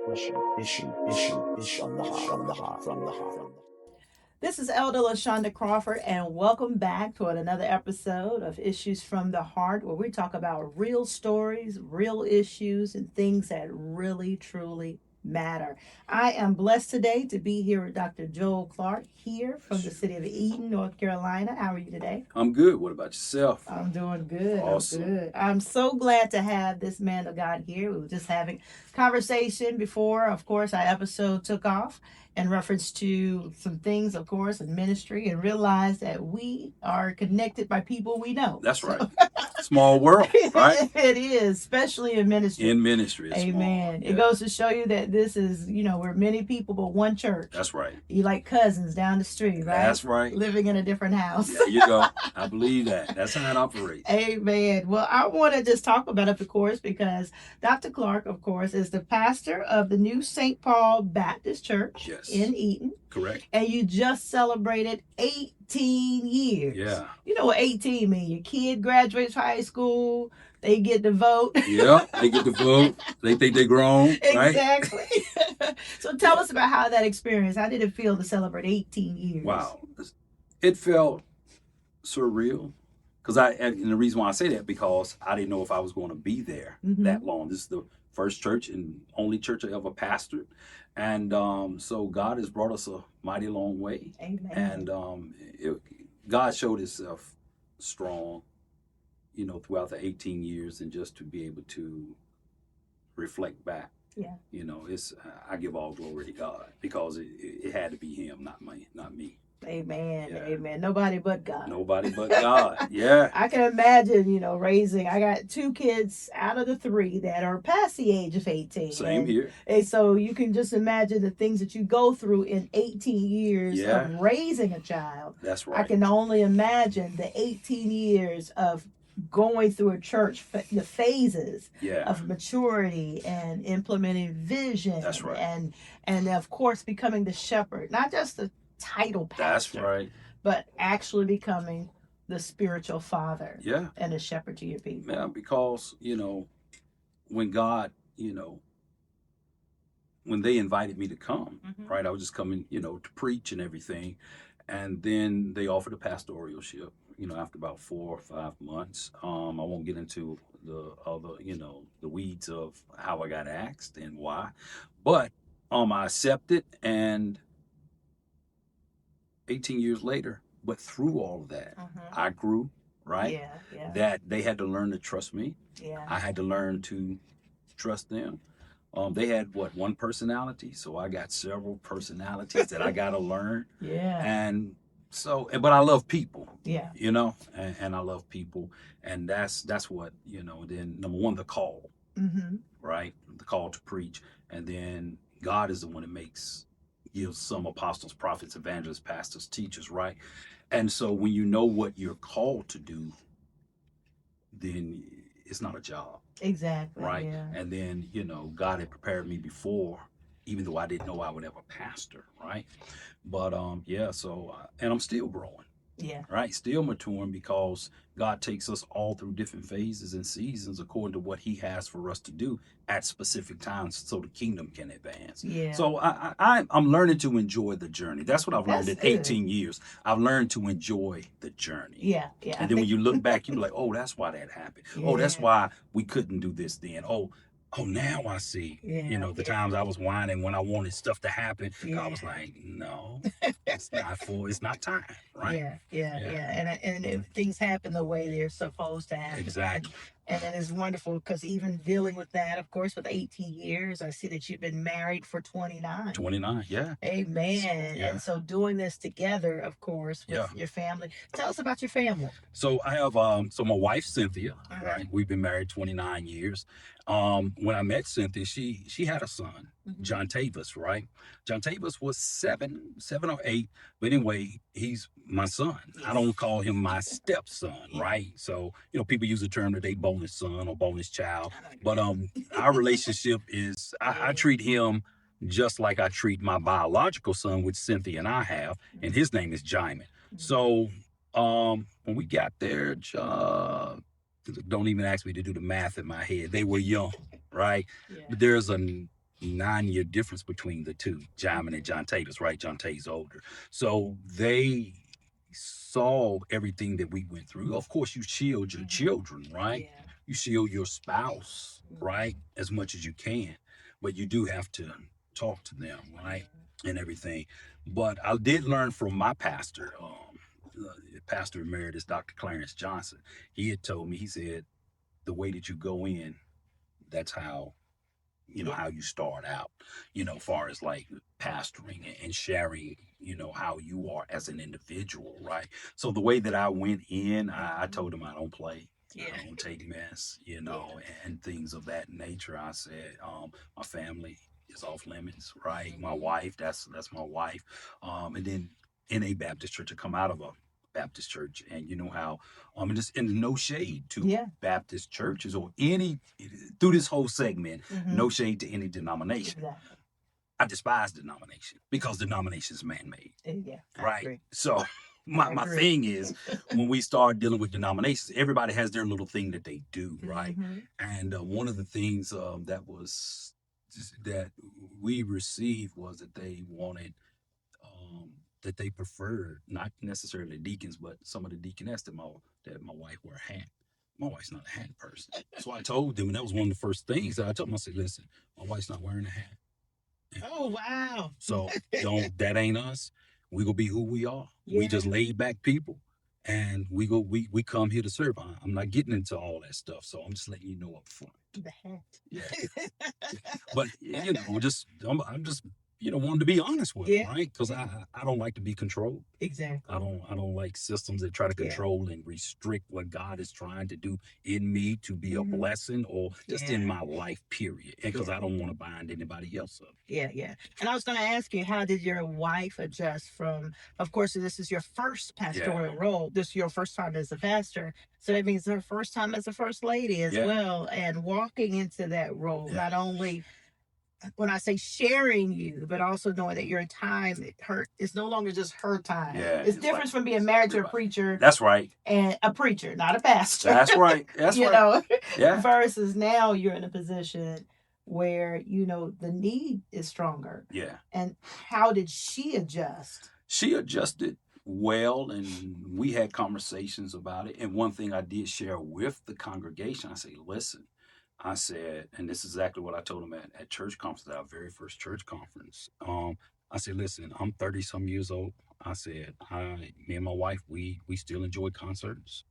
This is Elder LaShonda Crawford, and welcome back to another episode of Issues from the Heart, where we talk about real stories, real issues, and things that really, truly matter. I am blessed today to be here with Dr. Joel Clark here from the city of Eden, North Carolina. How are you today? I'm good. What about yourself? I'm doing good. Awesome. I'm good. I'm so glad to have this man of God here. We were just having conversation before, of course, our episode took off in reference to some things, of course, in ministry, and realized that we are connected by people we know. That's right. Small world, right? It is, especially in ministry. In ministry, it's Amen. small. Yeah. It goes to show you that this is, we're many people, but one church. That's right. You like cousins down the street, right? That's right. Living in a different house. There you go. I believe that. That's how it operates. Amen. Well, I want to just talk about it, of course, because Dr. Clark, of course, is the pastor of the new St. Paul Baptist Church in Eden. Correct. And you just celebrated 18 years. Yeah. You know what 18 means? Your kid graduates high school, they get to vote. Yeah, they get to vote. They think they're grown, right? Exactly. So tell us about how that experience, how did it feel to celebrate 18 years? Wow. It felt surreal. And the reason why I say that, because I didn't know if I was going to be there that long. This is the first church and only church I ever pastored. And so God has brought us a mighty long way. Amen. And God showed himself strong, throughout the 18 years, and just to be able to reflect back. Yeah. I give all glory to God, because it had to be him, not me. Amen. Yeah. Amen. Nobody but God. Nobody but God. Yeah. I can imagine, raising. I got 2 kids out of the 3 that are past the age of 18. Same here. And so you can just imagine the things that you go through in 18 years of raising a child. That's right. I can only imagine the 18 years of going through a church, the phases of maturity and implementing vision. That's right. And of course, becoming the shepherd, not just the title pastor. That's right. But actually becoming the spiritual father and a shepherd to your people. Yeah, because, when God, when they invited me to come, right, I was just coming, to preach and everything. And then they offered a pastoralship, after about 4 or 5 months. I won't get into the other, the weeds of how I got asked and why. But I accepted, and 18 years later, but through all of that, I grew, right? Yeah. That they had to learn to trust me. Yeah. I had to learn to trust them. They had one personality, so I got several personalities that I got to learn. Yeah. And so, but I love people. Yeah. And I love people, and that's what, then number one, the call, right? The call to preach, and then God is the one that gives some apostles, prophets, evangelists, pastors, teachers, right? And so when you know what you're called to do, then it's not a job. Exactly. Right. Yeah. And then, God had prepared me before, even though I didn't know I would ever pastor, right? But and I'm still growing. Yeah. Right. Still maturing, because God takes us all through different phases and seasons according to what he has for us to do at specific times, so the kingdom can advance. Yeah. So I'm learning to enjoy the journey. That's what I've learned in 18 years. I've learned to enjoy the journey. Yeah. And then when you look back, you're like, oh, that's why that happened. Yeah. Oh, that's why we couldn't do this then. Oh, now I see, the times I was whining when I wanted stuff to happen. I was like, no, it's not time, right? Yeah. And if things happen the way they're supposed to happen. Exactly. And it is wonderful, because even dealing with that, of course, with 18 years, I see that you've been married for 29. 29, yeah. Amen. Yeah. And so doing this together, of course, with your family. Tell us about your family. So I have, my wife, Cynthia, right? We've been married 29 years. When I met Cynthia, she had a son, John Tavis, right? John Tavis was 7 or 8, but anyway, he's my son. I don't call him my stepson, right? So, people use the term that they bonus son or bonus child, but our relationship is, I treat him just like I treat my biological son, which Cynthia and I have, and his name is Jaimin. So when we got there, don't even ask me to do the math in my head. They were young, right? Yeah. But there's a 9-year difference between the two, Jamin and John Taylor's, right? John Taylor's older. So they saw everything that we went through. Of course, you shield your children, right? Yeah. You shield your spouse, right? As much as you can. But you do have to talk to them, right? And everything. But I did learn from my pastor, Pastor Emeritus Dr. Clarence Johnson. He had told me, he said, the way that you go in, that's how how you start out, far as like pastoring and sharing, how you are as an individual, right? So the way that I went in, I told him I don't play. I don't take mess, and things of that nature. I said, my family is off limits, right? My wife, that's my wife. And then in a Baptist church, to come out of a Baptist church, and you know how, and just in no shade to Baptist churches or any through this whole segment, no shade to any denomination. Exactly. I despise denomination because denomination is man-made, right? Agree. So my thing is when we start dealing with denominations, everybody has their little thing that they do, right? And one of the things that we received was that they wanted that they preferred not necessarily deacons, but some of the deaconess that my wife wear a hat. My wife's not a hat person, so I told them, and that was one of the first things that I told them. I said, "Listen, my wife's not wearing a hat." Oh, wow. So that ain't us. We gonna be who we are. We just laid back people, and we come here to serve. I'm not getting into all that stuff, so I'm just letting you know up front. The hat. Yeah. But I'm just wanting to be honest with them, right? Because I don't like to be controlled. Exactly. I don't like systems that try to control and restrict what God is trying to do in me to be a blessing or just in my life, period. And because I don't want to bind anybody else up. Yeah. And I was going to ask you, how did your wife adjust from, of course, this is your first pastoral role. This is your first time as a pastor. So that means her first time as a first lady as well. And walking into that role, not only when I say sharing you, but also knowing that your time, it's no longer just her time. Yeah, it's different from being married to a preacher. That's right. And a preacher, not a pastor. That's right. That's you right. know, Yeah. Versus now you're in a position where, the need is stronger. Yeah. And how did she adjust? She adjusted well, and we had conversations about it. And one thing I did share with the congregation, I say, listen, I said, and this is exactly what I told them at church conference, at our very first church conference. I said, listen, I'm 30 some years old. I said, me and my wife, we still enjoy concerts.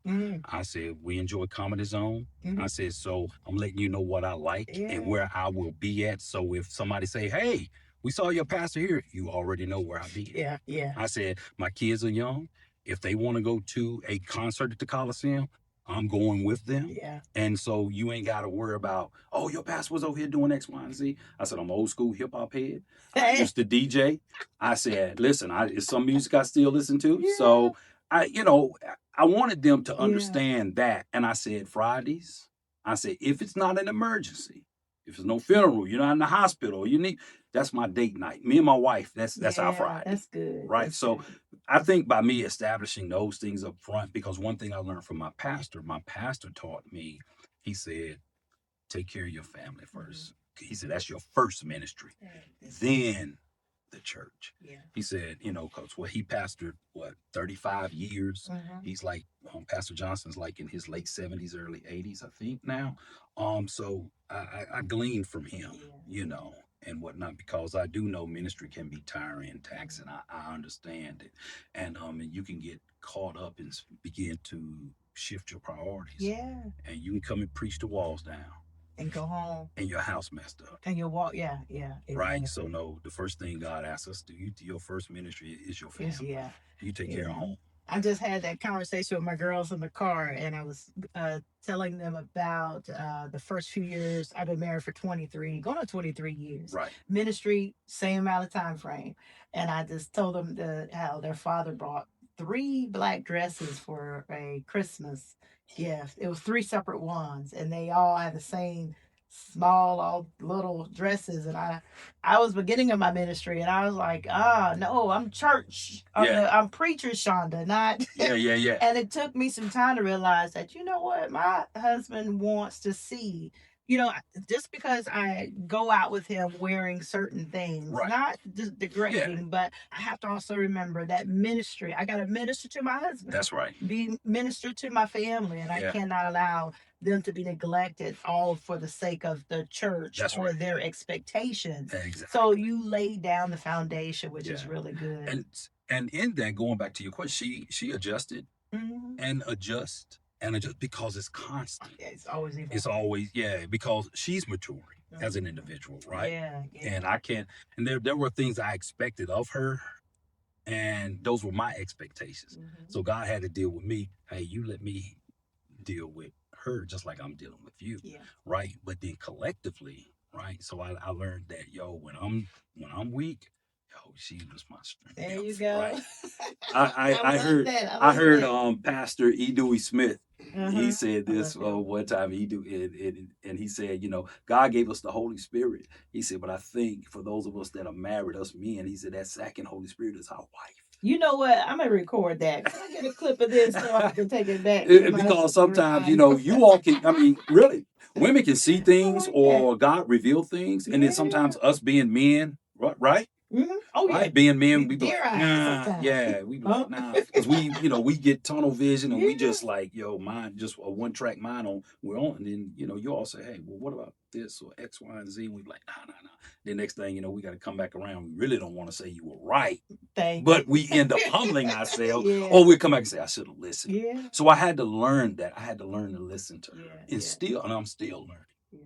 I said, we enjoy Comedy Zone. I said, so I'm letting you know what I like and where I will be at. So if somebody say, hey, we saw your pastor here, you already know where I'll be at. Yeah. I said, my kids are young. If they want to go to a concert at the Coliseum, I'm going with them. Yeah. And so you ain't got to worry about, oh, your pastor was over here doing X, Y, and Z. I said, I'm old school hip hop head. I used to DJ. I said, listen, it's some music I still listen to. Yeah. So I wanted them to understand that. And I said, Fridays, I said, if it's not an emergency, if there's no funeral, you're not in the hospital, that's my date night. Me and my wife, that's our Friday. That's good. Right. That's so good. I think by me establishing those things up front, because one thing I learned from my pastor taught me, he said, take care of your family first. He said, that's your first ministry. Then the church. Yeah. He said, because he pastored 35 years. He's like Pastor Johnson's like in his late 70s, early 80s, I think now. So I gleaned from him, and whatnot, because I do know ministry can be tiring and taxing. I understand it, and you can get caught up and begin to shift your priorities. Yeah. And you can come and preach the walls down. And go home. And your house messed up. And you'll walk, exactly. Right. So no, the first thing God asks us to do, your first ministry is your family. You take care of home. I just had that conversation with my girls in the car, and I was telling them about the first few years. I've been married for 23 years. Right. Ministry, same amount of time frame. And I just told them how their father brought 3 black dresses for a Christmas gift. It was 3 separate ones, and they all had the same small, all little dresses. And I was beginning of my ministry, and I was like, no, I'm church. I'm preacher Shonda, not. Yeah. And it took me some time to realize that, you know what, my husband wants to see, just because I go out with him wearing certain things, Right. not just degrading, but I have to also remember that ministry. I got to minister to my husband. That's right. Be minister to my family, and I cannot allow them to be neglected all for the sake of the church or their expectations. Exactly. So you lay down the foundation, which is really good. And in that, going back to your question, she adjusted and adjust because it's constant. Yeah, it's always evolving. It's always because she's maturing as an individual, right? Yeah. And I can't. And there were things I expected of her, and those were my expectations. So God had to deal with me. Hey, you let me deal with her just like I'm dealing with you, right? But then collectively, right? So I learned that when I'm weak, she was my strength. There you go. Right? I heard Pastor E. Dewey Smith. He said this one time. And he said, God gave us the Holy Spirit. He said, but I think for those of us that are married, us men, he said that second Holy Spirit is our wife. You know what? I'm gonna record that. Can I get a clip of this so I can take it back? Because sometimes, you all can. I mean, really, women can see things or God reveal things, and then sometimes us being men, right? Oh yeah, right? Being men, we be like, nah, we be like, nah, because we get tunnel vision, and we just like, mine, just a one track mind on, we're on, and then you all say, hey, well, what about this or X, Y, and Z? And we be like, nah. The next thing we got to come back around. We really don't want to say you were right, but we end up humbling ourselves, or we come back and say, I should have listened. So I had to learn that. I had to learn to listen to her, and I'm still learning.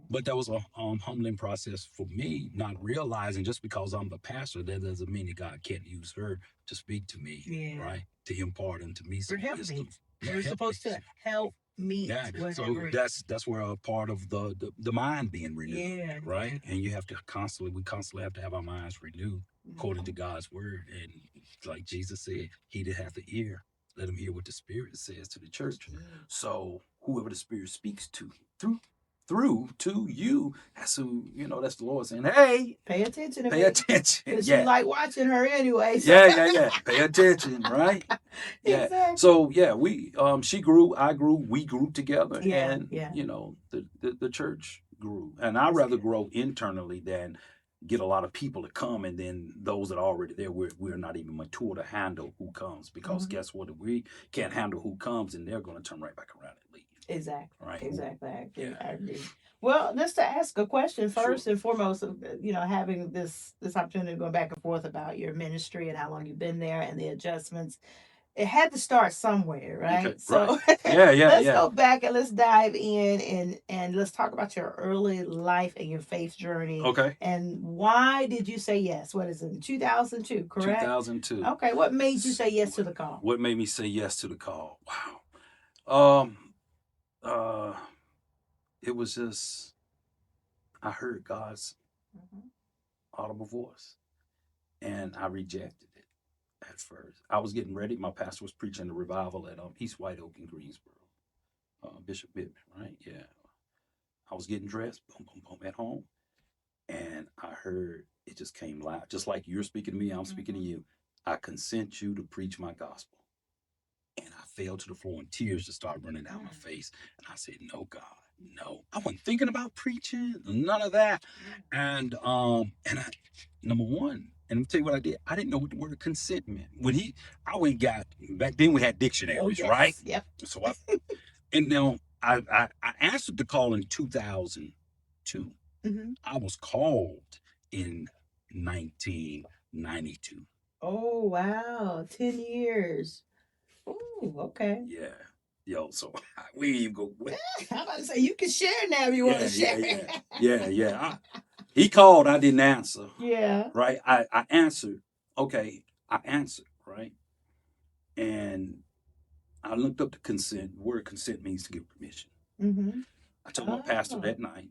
But that was a humbling process for me, not realizing just because I'm the pastor, that doesn't mean that God can't use her to speak to me, right? To impart into me some wisdom. You're supposed to help me. Yeah. So that's where a part of the mind being renewed, right? And you have to we constantly have to have our minds renewed according to God's word. And like Jesus said, he that hath the ear, let him hear what the Spirit says to the church. So whoever the Spirit speaks to through to you, that's who, that's the Lord saying, hey, pay attention. Because you like watching her anyway. So. Yeah. Pay attention, right? Exactly. So we she grew, I grew, we grew together, and the church grew. And I'd rather grow internally than get a lot of people to come, and then those that are already there, we're not even mature to handle who comes, because guess what? If we can't handle who comes, and they're going to turn right back around and leave. Exactly. Right. Exactly. I agree. Well, just to ask a question first and foremost, having this opportunity going back and forth about your ministry and how long you've been there and the adjustments, it had to start somewhere, right? Okay, so let's go back and let's dive in and let's talk about your early life and your faith journey. Okay. And why did you say yes? What is it? 2002, correct? 2002. Okay. What made you say yes to the call? What made me say yes to the call? Wow. It was just, I heard God's audible voice, and I rejected it at first. I was getting ready. My pastor was preaching the revival at East White Oak in Greensboro, Bishop Bittman, right? Yeah. I was getting dressed, boom, boom, boom, at home, and I heard it just came loud, just like you're speaking to me, I'm speaking to you. I consent you to preach my gospel. And I fell to the floor, and tears just started running down my face. And I said, no, God, no. I wasn't thinking about preaching, none of that. And I, number one, and let me tell you what I did. I didn't know what the word consent meant. I went and got, back then we had dictionaries, right? Yep. So I answered the call in 2002. I was called in 1992. Oh, wow. 10 years. Ooh, okay. Yeah. Yo, so we didn't even go. I'm about to say, you can share now if you want to share. Yeah. He called, I didn't answer. Yeah. Right? I answered. Okay, I answered, right? And I looked up the consent. The word consent means to give permission. I told my pastor that night.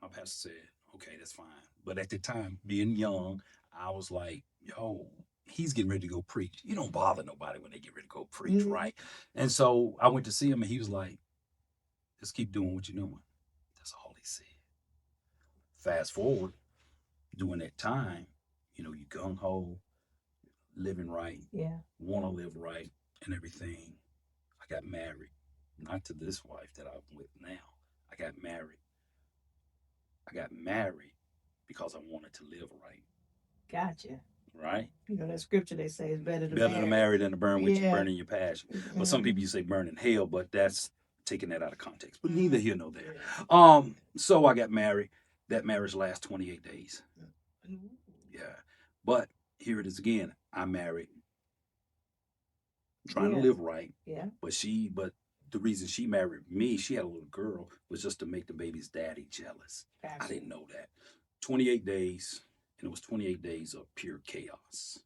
My pastor said, okay, that's fine. But at the time, being young, I was like, yo, he's getting ready to go preach. You don't bother nobody when they get ready to go preach, right? And so I went to see him, and he was like, just keep doing what you're doing. That's all he said. Fast forward, during that time, you gung-ho, living right, want to live right, and everything. I got married, not to this wife that I'm with now. I got married I got married because I wanted to live right. Gotcha. Right? You know that scripture they say is better to marry than to burn with you, Yeah. burning your passion. But some people you say burn in hell, but that's taking that out of context. But neither here nor there. So I got married. That marriage lasts 28 days. Yeah. But here it is again. I married trying to live right. Yeah. But the reason she married me, she had a little girl, was just to make the baby's daddy jealous. Gotcha. I didn't know that. 28 days, and it was 28 days of pure chaos.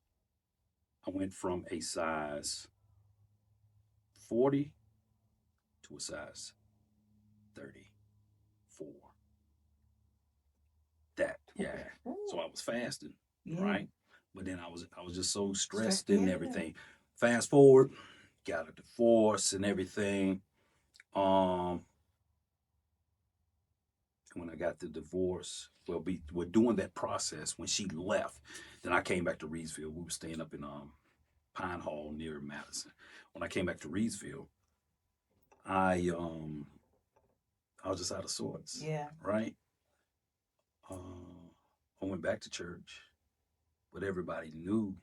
I went from a size 40 to a size 34. That, yeah. So I was fasting, right? But then I was just so stressed and everything. Fast forward, got a divorce and everything. When I got the divorce, well, we're doing that process. When she left, then I came back to Reedsville. We were staying up in Pine Hall near Madison. When I came back to Reedsville, I was just out of sorts. Yeah. Right. I went back to church, but everybody knew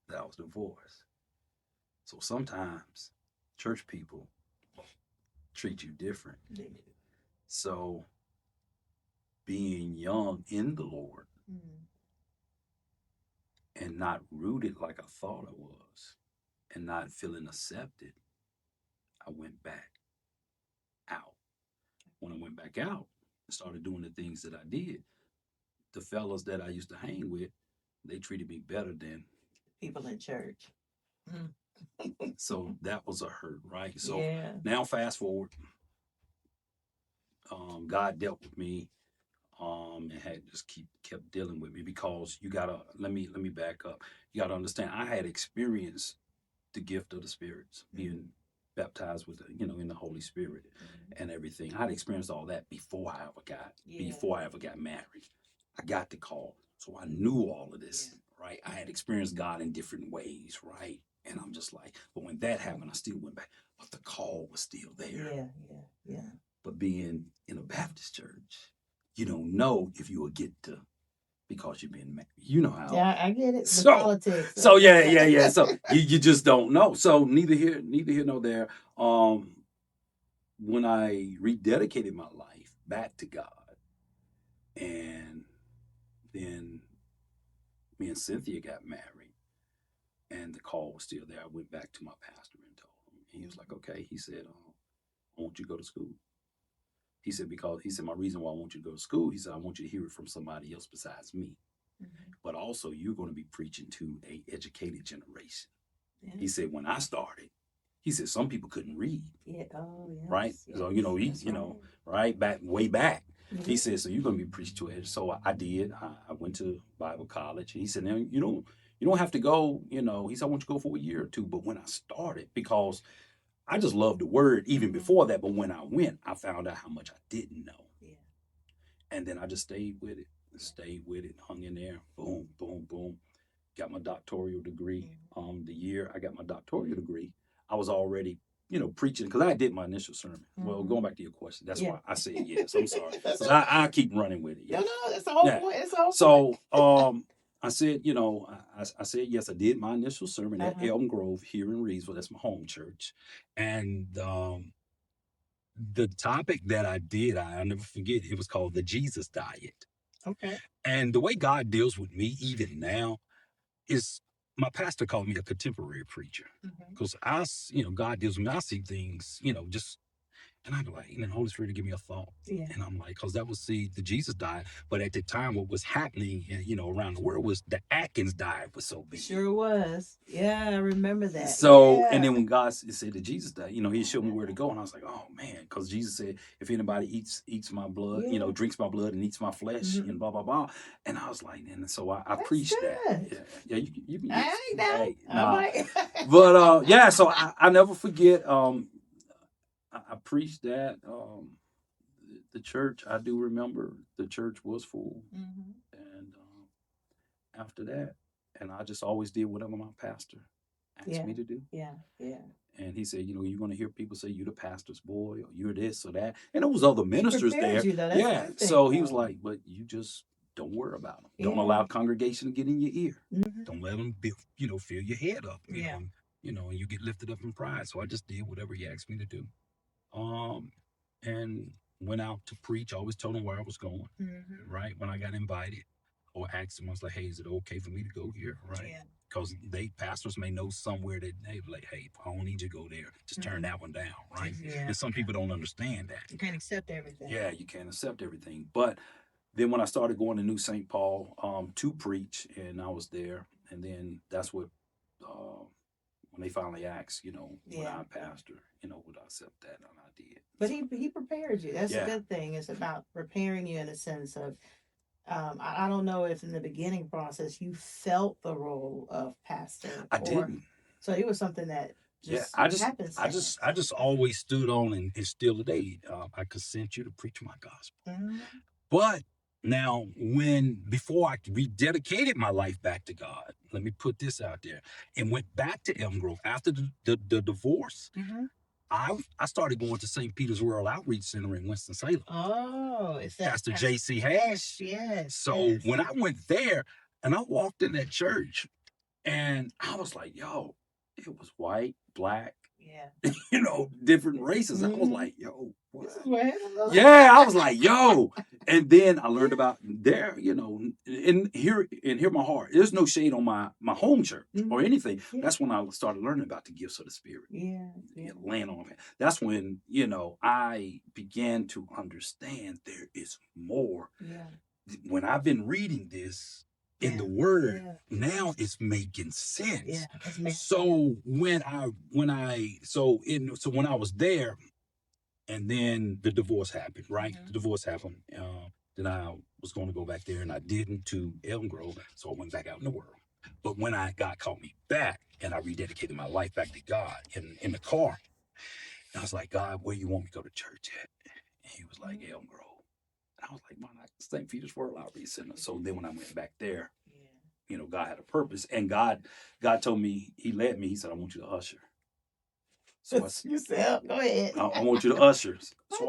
that I was divorced. So sometimes church people treat you different. They do. So being young in the Lord and not rooted like I thought I was and not feeling accepted, I went back out. When I went back out and started doing the things that I did, the fellas that I used to hang with, they treated me better than people in church. So that was a hurt, right? So now fast forward, God dealt with me, and had just kept dealing with me because you gotta let me back up. You gotta understand, I had experienced the gift of the spirits, being baptized with in the Holy Spirit and everything. I had experienced all that before I ever got married. I got the call, so I knew all of this, right? I had experienced God in different ways, right? And I'm just like, but when that happened, I still went back, but the call was still there. Yeah. But being in a Baptist church, you don't know if you will get to, because you've been married. You know how. Yeah, I get it. So, politics. So yeah. So you just don't know. So neither here nor there. When I rededicated my life back to God, and then me and Cynthia got married, and the call was still there. I went back to my pastor and told him. He was like, okay. He said, I want you to go to school. He said, my reason why I want you to go to school, he said, I want you to hear it from somebody else besides me. But also you're going to be preaching to a educated generation. Yeah. He said, when I started, he said, some people couldn't read. Yeah. Oh, yes. Right. Yes. So, right way back. Mm-hmm. He said, so you're going to be preaching to it. So I did. I went to Bible college. And he said, now you don't have to go, he said, I want you to go for a year or two. But when I started, because I just loved the word even before that. But when I went, I found out how much I didn't know. Yeah. And then I just stayed with it, hung in there. Boom, boom, boom. Got my doctoral degree. The year I got my doctoral degree, I was already, preaching, because I did my initial sermon. Well, going back to your question, that's why I said yes. I'm sorry. Because I keep running with it. Yeah. No, that's the whole point. It's the whole point. I said, I said, yes, I did my initial sermon at Elm Grove here in Reedsville. That's my home church. And the topic that I did, I'll never forget, it was called the Jesus Diet. Okay. And the way God deals with me even now is, my pastor called me a contemporary preacher. Because God deals with me. I see things, just, and I go like, the Holy Spirit to give me a thought. Yeah. And I'm like, because that was the Jesus diet. But at the time, what was happening, around the world was the Atkins diet was so big. Sure was. Yeah, I remember that. So, and then when God said the Jesus diet, he showed me where to go. And I was like, oh man, because Jesus said, if anybody eats my blood, drinks my blood and eats my flesh and blah, blah, blah. And I was like, and so I preached that. Yeah, you can. I ain't know. Hey, but so I never forget. I preached that. The church, I do remember the church was full. And after that, and I just always did whatever my pastor asked me to do. Yeah. And he said, you're going to hear people say you're the pastor's boy or you're this or that. And there was other ministers there. You, though. That's Yeah. So he was like, but you just don't worry about them. Don't allow congregation to get in your ear. Don't let them, fill your head up. You know, and you get lifted up in pride. So I just did whatever he asked me to do. And went out to preach. I always told him where I was going. Right. When I got invited or asked him, I was like, hey, is it okay for me to go here? Right. Because pastors may know somewhere that they like, hey, I don't need you to go there. Just turn that one down, right? And some people don't understand that. You can't accept everything. Yeah, you can't accept everything. But then when I started going to New St. Paul to preach, and I was there, and then that's what when they finally asked, would I pastor, would I accept that, and I did. But he prepared you. That's a good thing. It's about preparing you in a sense of. I don't know if in the beginning process you felt the role of pastor. I didn't. So it was something that happened. I just always stood on and still today. I consent you to preach my gospel. But now, before I rededicated my life back to God, let me put this out there, and went back to Elm Grove after the divorce. I started going to St. Peter's World Outreach Center in Winston-Salem. Oh, it's Pastor J.C. Hash. Yes. So when I went there and I walked in that church and I was like, yo, it was white, black, different races. I was like, yo, what? Yeah, I was like, yo. And then I learned about there, and hear my heart. There's no shade on my home church or anything. That's when I started learning about the gifts of the Spirit. Laying on it. That's when, I began to understand there is more. When I've been reading this in the Word, now it's making sense. So when I was there, and then the divorce happened, right? The divorce happened. Then I was going to go back there, and I didn't, to Elm Grove, so I went back out in the world. But when God called me back, and I rededicated my life back to God in the car, and I was like, God, where you want me to go to church at? And he was like, Elm Grove. And I was like, why not St. Peter's World Outreach Center? So then when I went back there, God had a purpose, and God told me, he led me. He said, I want you to usher. So go ahead. I want you to usher. So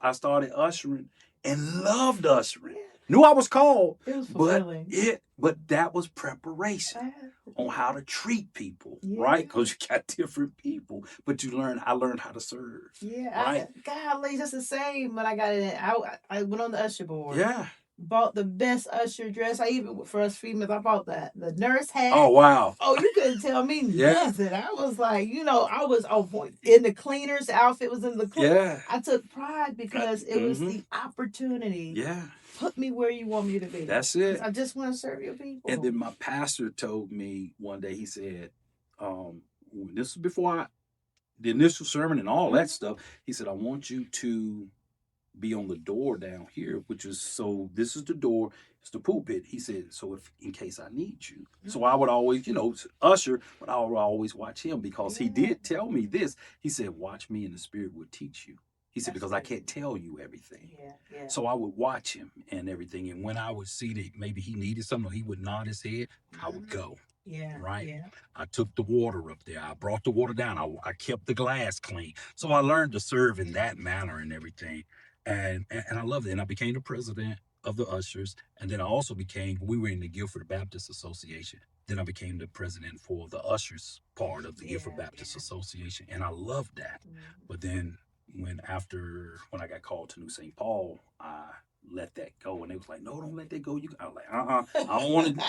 I started ushering and loved ushering. Knew I was called, but that was preparation on how to treat people, right? Because you got different people, but I learned how to serve. Right? Golly, just the same. When I got in, I went on the usher board. Yeah. Bought the best usher dress. For us females, I bought the nurse hat. Oh, wow. Oh, you couldn't tell me nothing. I was like, I was on point. In the cleaners, the outfit was in the cleaners. Yeah. I took pride because it was the opportunity. Yeah. Put me where you want me to be. That's it. I just want to serve your people. And then my pastor told me one day, he said, this is before the initial sermon and all that stuff. He said, I want you to be on the door down here, which is, so this is the door, it's the pulpit. He said, so if in case I need you. So I would always, usher, but I would always watch him, because he did tell me this. He said, watch me and the Spirit will teach you. He said, because I can't tell you everything. So I would watch him and everything. And when I would see that maybe he needed something, or he would nod his head, I would go. I took the water up there. I brought the water down. I kept the glass clean. So I learned to serve in that manner and everything. And I loved it. And I became the president of the ushers. And then I also we were in the Guilford Baptist Association. Then I became the president for the ushers part of the Guilford Baptist Association. And I loved that. But then when I got called to New St. Paul, I let that go. And they was like, no, don't let that go. I was like, I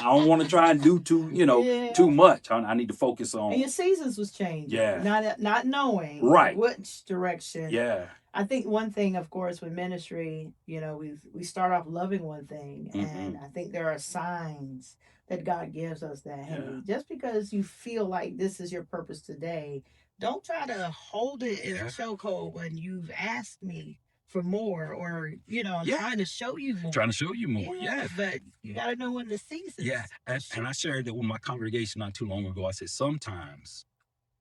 don't want to try and do too much. I need to focus on. And your seasons was changing. Not knowing which direction. I think one thing, of course, with ministry, we start off loving one thing, and I think there are signs that God gives us that, hey, just because you feel like this is your purpose today, don't try to hold it in a chokehold when you've asked me for more, or I'm trying to show you more. But you got to know when the season. And I shared that with my congregation not too long ago. I said, sometimes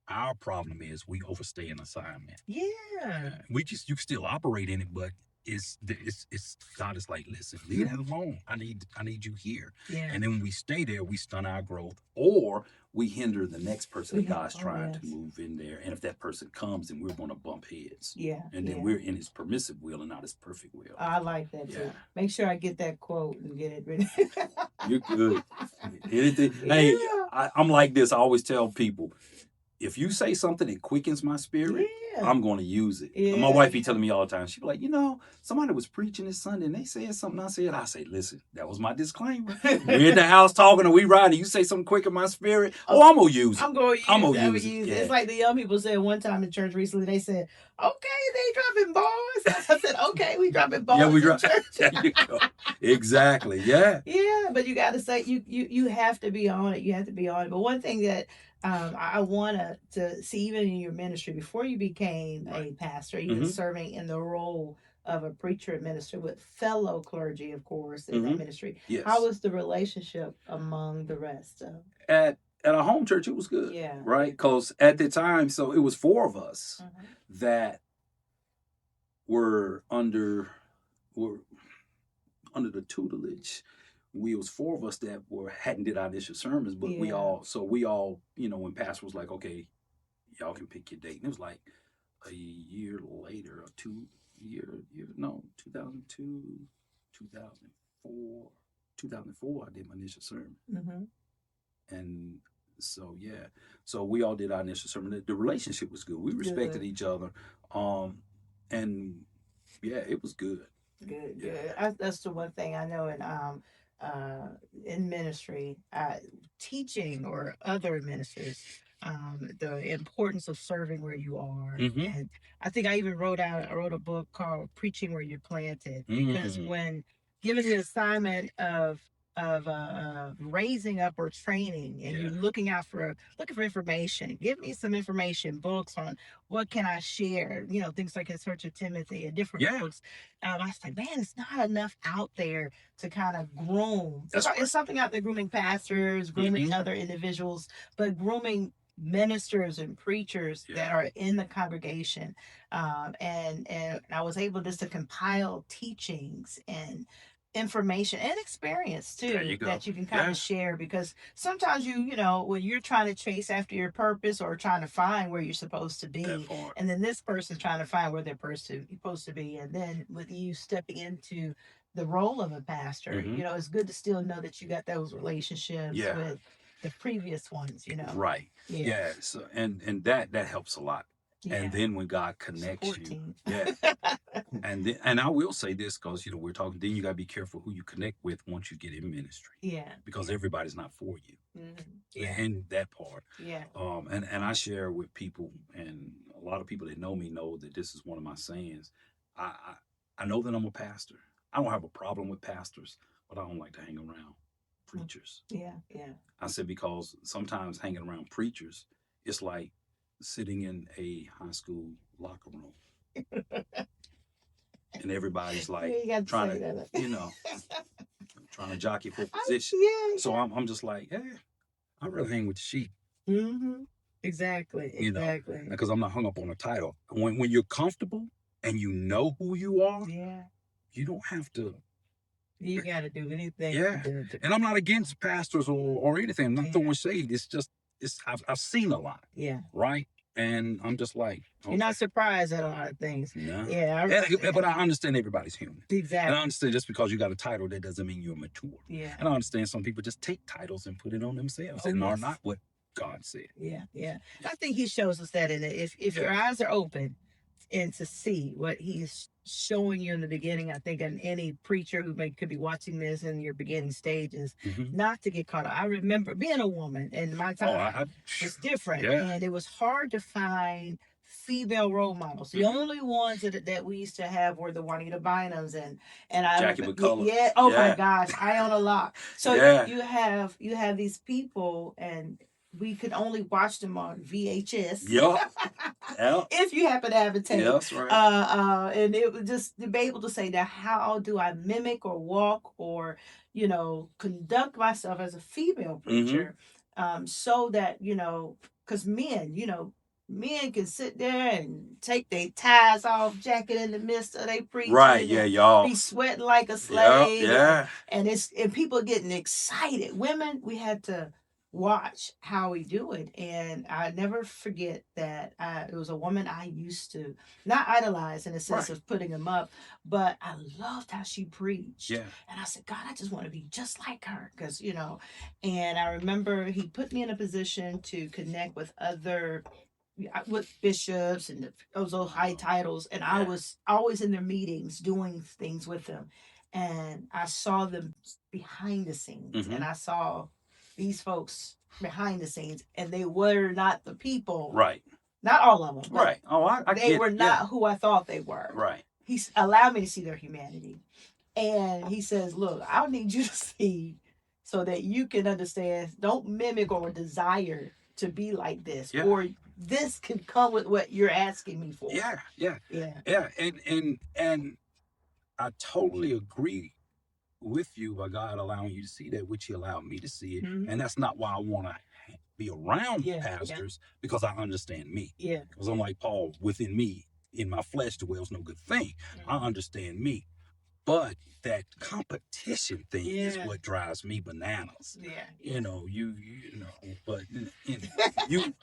our problem is we overstay an assignment. You can still operate in it, but it's God is like, listen, leave that alone. I need you here. Yeah. And then when we stay there, we stunt our growth, or we hinder the next person that God's trying to move in there. And if that person comes, then we're going to bump heads. Yeah. And then we're in His permissive will and not His perfect will. I like that too. Make sure I get that quote and get it ready. You're good. Anything. Hey, I'm like this. I always tell people, if you say something that quickens my spirit, I'm going to use it. And my wife be telling me all the time. She be like, somebody was preaching this Sunday and they said something. I say, listen, that was my disclaimer. We're in the house talking and we riding. You say something quick in my spirit. I'm going to use it. I'm going to use it. It's like the young people said one time in church recently. They said, okay, they dropping bars. I said, okay, we dropping bars. Yeah, we dropping. There you go. Exactly. Yeah. Yeah, but you got to say, you have to be on it. You have to be on it. But one thing that I want to see, even in your ministry, before you became a pastor, even serving in the role of a preacher and minister with fellow clergy, of course, in that ministry. Yes. How was the relationship among the rest? At our home church, it was good. Yeah. Right? Because at the time, so it was 4 of us that were under the tutelage. We was 4 of us that hadn't did our initial sermons, but we all, when pastor was like, okay, y'all can pick your date. And it was like a year later, 2002, 2004, I did my initial sermon. And so, so we all did our initial sermon. The relationship was good. We respected each other. And it was good. Good. That's the one thing I know in ministry, teaching or other ministers, the importance of serving where you are. And I think I even wrote a book called Preaching Where You're Planted, because when given the assignment of raising up or training, and you're looking for information, give me some information, books on what can I share, things like In Search of Timothy and different books. I was like, man, it's not enough out there to kind of groom. It's something out there grooming pastors, grooming other individuals, but grooming ministers and preachers that are in the congregation. And I was able just to compile teachings and information and experience too that you can kind of share, because sometimes when you're trying to chase after your purpose or trying to find where you're supposed to be, and then this person's trying to find where they're supposed to be, and then with you stepping into the role of a pastor, it's good to still know that you got those relationships with the previous ones, Right. So and that helps a lot. And then when God connects you, and I will say this, because we're talking. Then you got to be careful who you connect with once you get in ministry. Because everybody's not for you. And that part. And I share with people, and a lot of people that know me know that this is one of my sayings. I know that I'm a pastor. I don't have a problem with pastors, but I don't like to hang around preachers. I said, because sometimes hanging around preachers, it's like sitting in a high school locker room. And everybody's like trying to jockey for position. So I'm just like, I'd rather hang with the sheep. Exactly. Because I'm not hung up on a title. When you're comfortable and you know who you are, you don't have to. You got to do anything. And I'm not against pastors or anything. I'm not throwing shade. It's just, I've seen a lot. Right? And I'm just like, you're not surprised at a lot of things. No. But I understand everybody's human. Exactly. And I understand just because you got a title, that doesn't mean you're mature. And I understand some people just take titles and put it on themselves and are not what God said. I think He shows us that if your eyes are open and to see what He's showing you in the beginning, I think, and any preacher who could be watching this in your beginning stages, not to get caught up. I remember being a woman, and my time was different, and it was hard to find female role models. The only ones that we used to have were the Juanita Bynums and Jackie McCullough. My gosh, I own a lot. So you have these people, and we could only watch them on VHS. If you happen to have a tape. That's right. And it was just to be able to say, now, how do I mimic or walk or, conduct myself as a female preacher, so that, because men, men can sit there and take their ties off, jacket in the midst of they preaching, Right, yeah, y'all be sweating like a yeah, slave, yeah. and people getting excited. Women, we had to watch how we do it, and I never forget that it was a woman I used to not idolize in the sense Right. of putting them up, but I loved how she preached. Yeah. And I said, God, I just want to be just like her, because and I remember he put me in a position to connect with other with bishops and those high titles, and I Yeah. was always in their meetings doing things with them, and I saw them behind the scenes, and Mhm. I saw these folks behind the scenes, and they were not the people, Right. not all of them, but Right. Oh, I they get were it. Yeah. not who I thought they were. Right. He allowed me to see their humanity, and he says, look, I need you to see so that you can understand. Don't mimic or desire to be like this, Yeah. or this can come with what you're asking me for. Yeah. Yeah. Yeah. Yeah. And I totally agree with you by God allowing you to see that, which He allowed me to see it. Mhm. And that's not why I want to be around Yeah, pastors, because I understand me. Yeah. Because I'm like Paul, within me, in my flesh dwells no good thing. I understand me. But that competition thing is Yeah. what drives me bananas. Yeah. You know, but you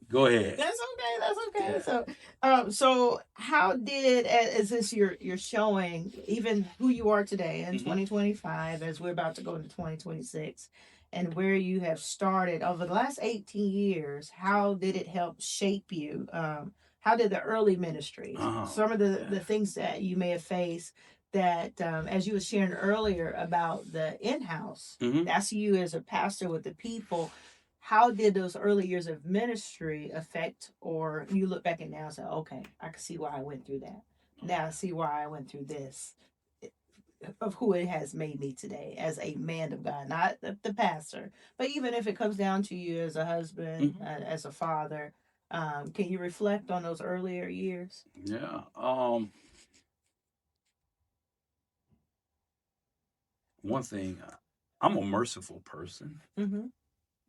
go ahead. That's okay. That's okay. Yeah. So how did as this you're showing even who you are today in Mhm. 2025 as we're about to go into 2026, and where you have started over the last 18 years? How did it help shape you? How did the early ministries, Oh, some of the yeah. things that you may have faced, that as you were sharing earlier about the in-house, Mhm. that's you as a pastor with the people. How did those early years of ministry affect, or you look back and now and say, okay, I can see why I went through that. Now I see why I went through this, of who it has made me today as a man of God, not the pastor, but even if it comes down to you as a husband, as a father, can you reflect on those earlier years? Yeah. One thing, I'm a merciful person Mm-hmm.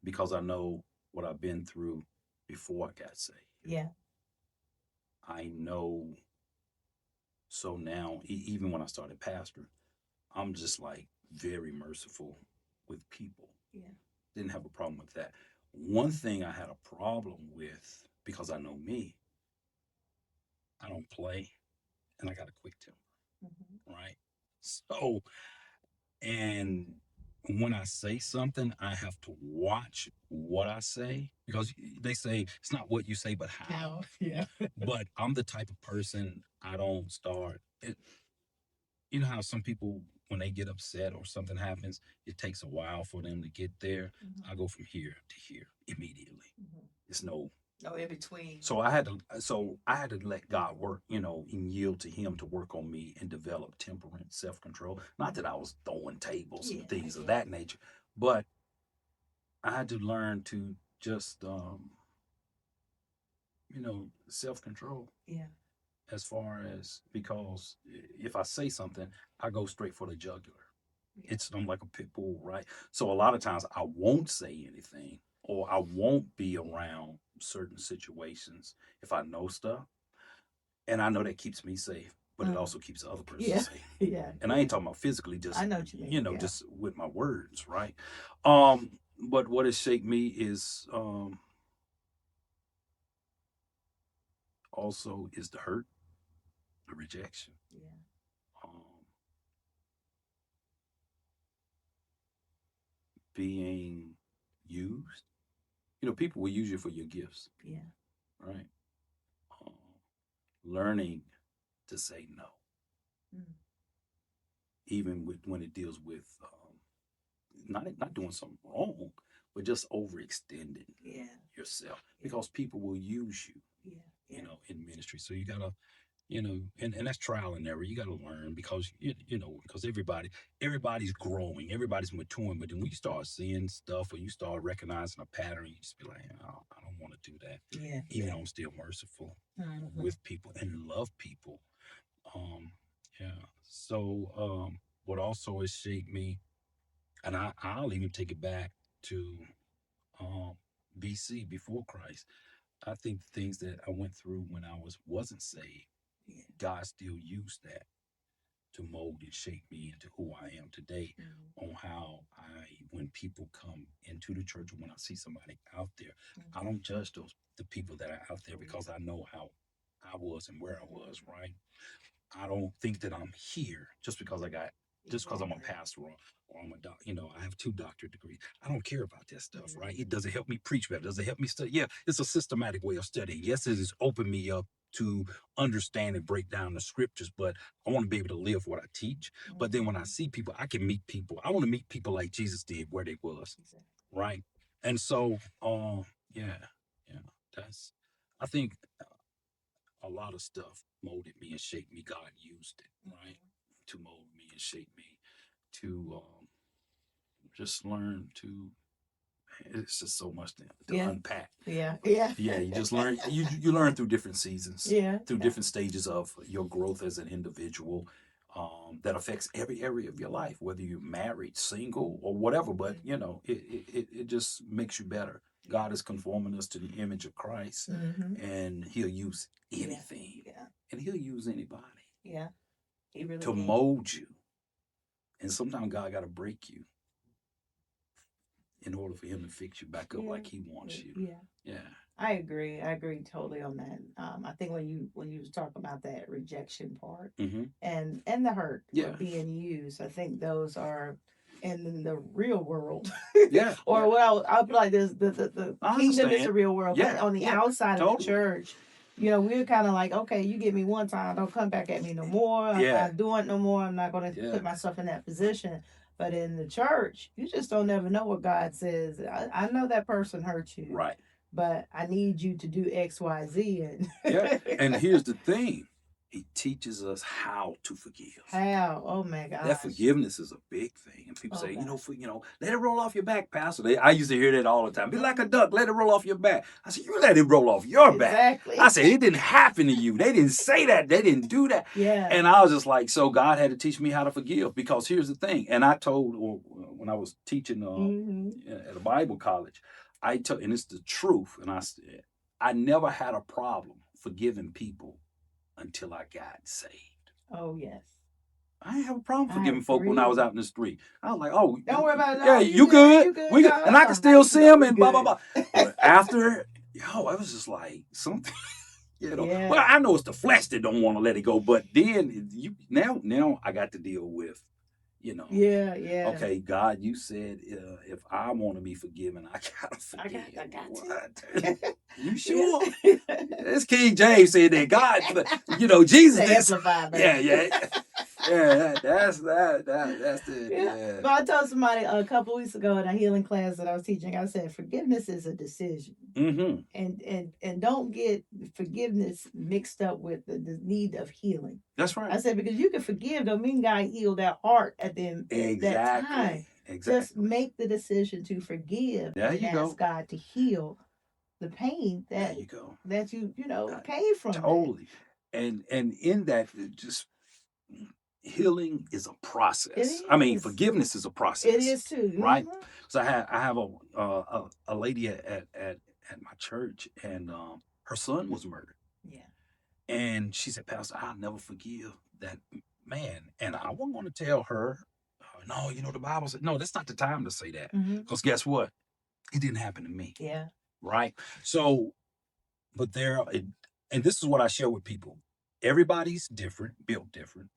because I know what I've been through before I got saved. Yeah. I know. So now, even when I started pastoring, I'm just like very merciful with people. Yeah. Didn't have a problem with that. One thing I had a problem with, because I know me, I don't play and I got a quick temper, Mm-hmm. right? So, and when I say something, I have to watch what I say, because they say it's not what you say, but how. Yeah. But I'm the type of person, I don't start. You know how some people, when they get upset or something happens, it takes a while for them to get there. Mm-hmm. I go from here to here immediately. Mm-hmm. It's no. No in between. So I had to let God work, and yield to Him to work on me and develop temperance, self-control. Not that I was throwing tables and things of that nature, but I had to learn to just self-control. Yeah. As far as, because if I say something, I go straight for the jugular. Yeah. I'm like a pit bull, right? So a lot of times I won't say anything, or I won't be around certain situations if I know stuff, and I know that keeps me safe, but it also keeps the other person Yeah. safe. Yeah. And I ain't talking about physically, just I know what you mean. Yeah. just with my words, right? But what has shaped me is also is the hurt, the rejection. Yeah. Um, being used. People will use you for your gifts, Yeah. right? Um, learning to say no, Mm. even when it deals with not doing something wrong, but just overextending Yeah. yourself, because people will use you, Yeah. Yeah. in ministry. So you gotta, and that's trial and error. You got to learn, because because everybody's growing, everybody's maturing. But then when you start seeing stuff, or you start recognizing a pattern, you just be like, oh, I don't want to do that. Yeah. Even though I'm still merciful with people and love people. Um, yeah. So what also has shaped me, and I'll even take it back to um BC, before Christ. I think the things that I went through when I wasn't saved, Yeah. God still used that to mold and shape me into who I am today. On how when people come into the church, or when I see somebody out there, I don't judge the people that are out there, because I know how I was and where I was, right? I don't think that I'm here just because I'm a pastor, or I'm a doc. I have 2 doctorate degrees. I don't care about that stuff, right? It doesn't help me preach better. Does it help me study? Yeah, it's a systematic way of studying. Yes, it has opened me up to understand and break down the scriptures, but I want to be able to live what I teach. But then when I see people, I can meet people. I want to meet people like Jesus did where they was, right? And so, yeah, yeah, that's. I think a lot of stuff molded me and shaped me. God used it, right, to mold me and shape me, to just learn to. It's just so much to Yeah. unpack. Yeah. Yeah. You just learn. You learn through different seasons, Yeah. through different stages of your growth as an individual. That affects every area of your life, whether you're married, single, or whatever. But it just makes you better. God is conforming us to the image of Christ, and He'll use anything, and He'll use anybody, He really to can. mold you. And sometimes God got to break you in order for Him to fix you back up like He wants you. Yeah. I agree totally on that. I think when you was talking about that rejection part, and the hurt of being used, I think those are in the real world. Or what I'll be like this: the kingdom is the real world. But on the outside of the church, we're kind of like, okay, you get me one time, don't come back at me no more. I'm not doing it no more. I'm not going to put myself in that position. But in the church, you just don't never know what God says. I know that person hurt you. Right. But I need you to do X, Y, Z. And here's the thing. He teaches us how to forgive. How? Oh my God. That forgiveness is a big thing. And people say, let it roll off your back, Pastor. I used to hear that all the time. Be like a duck, let it roll off your back. I said, you let it roll off your back. I said, it didn't happen to you. They didn't say that. They didn't do that. Yeah. And I was just like, so God had to teach me how to forgive, because here's the thing. And I told, when I was teaching at a Bible college, and it's the truth. And I said, I never had a problem forgiving people until I got saved. Oh, yes. I didn't have a problem forgiving folk when I was out in the street. I was like, oh, don't worry about it. Yeah, you good. We good. And I can still see them and blah, blah, blah. But after, it was just like something, Well, I know it's the flesh that don't want to let it go. But then now I got to deal with, okay, God, you said if I want to be forgiven, I gotta forgive. I got what? You sure? This King James said that God, Jesus. That's it. But I told somebody a couple of weeks ago in a healing class that I was teaching, I said forgiveness is a decision, and don't get forgiveness mixed up with the need of healing. That's right. I said, because you can forgive, don't mean God healed that heart at that time. Exactly. Just make the decision to forgive and ask God to heal the pain that you came from. Totally. And in that, just healing is a process. I mean, forgiveness is a process. It is too, right? So I have a lady at my church, and her son was murdered. Yeah. And she said, Pastor, I'll never forgive that man. And I wasn't going to tell her, no, the Bible said, no, that's not the time to say that. Because guess what? It didn't happen to me. Yeah. Right? So, but and this is what I share with people. Everybody's different, built different.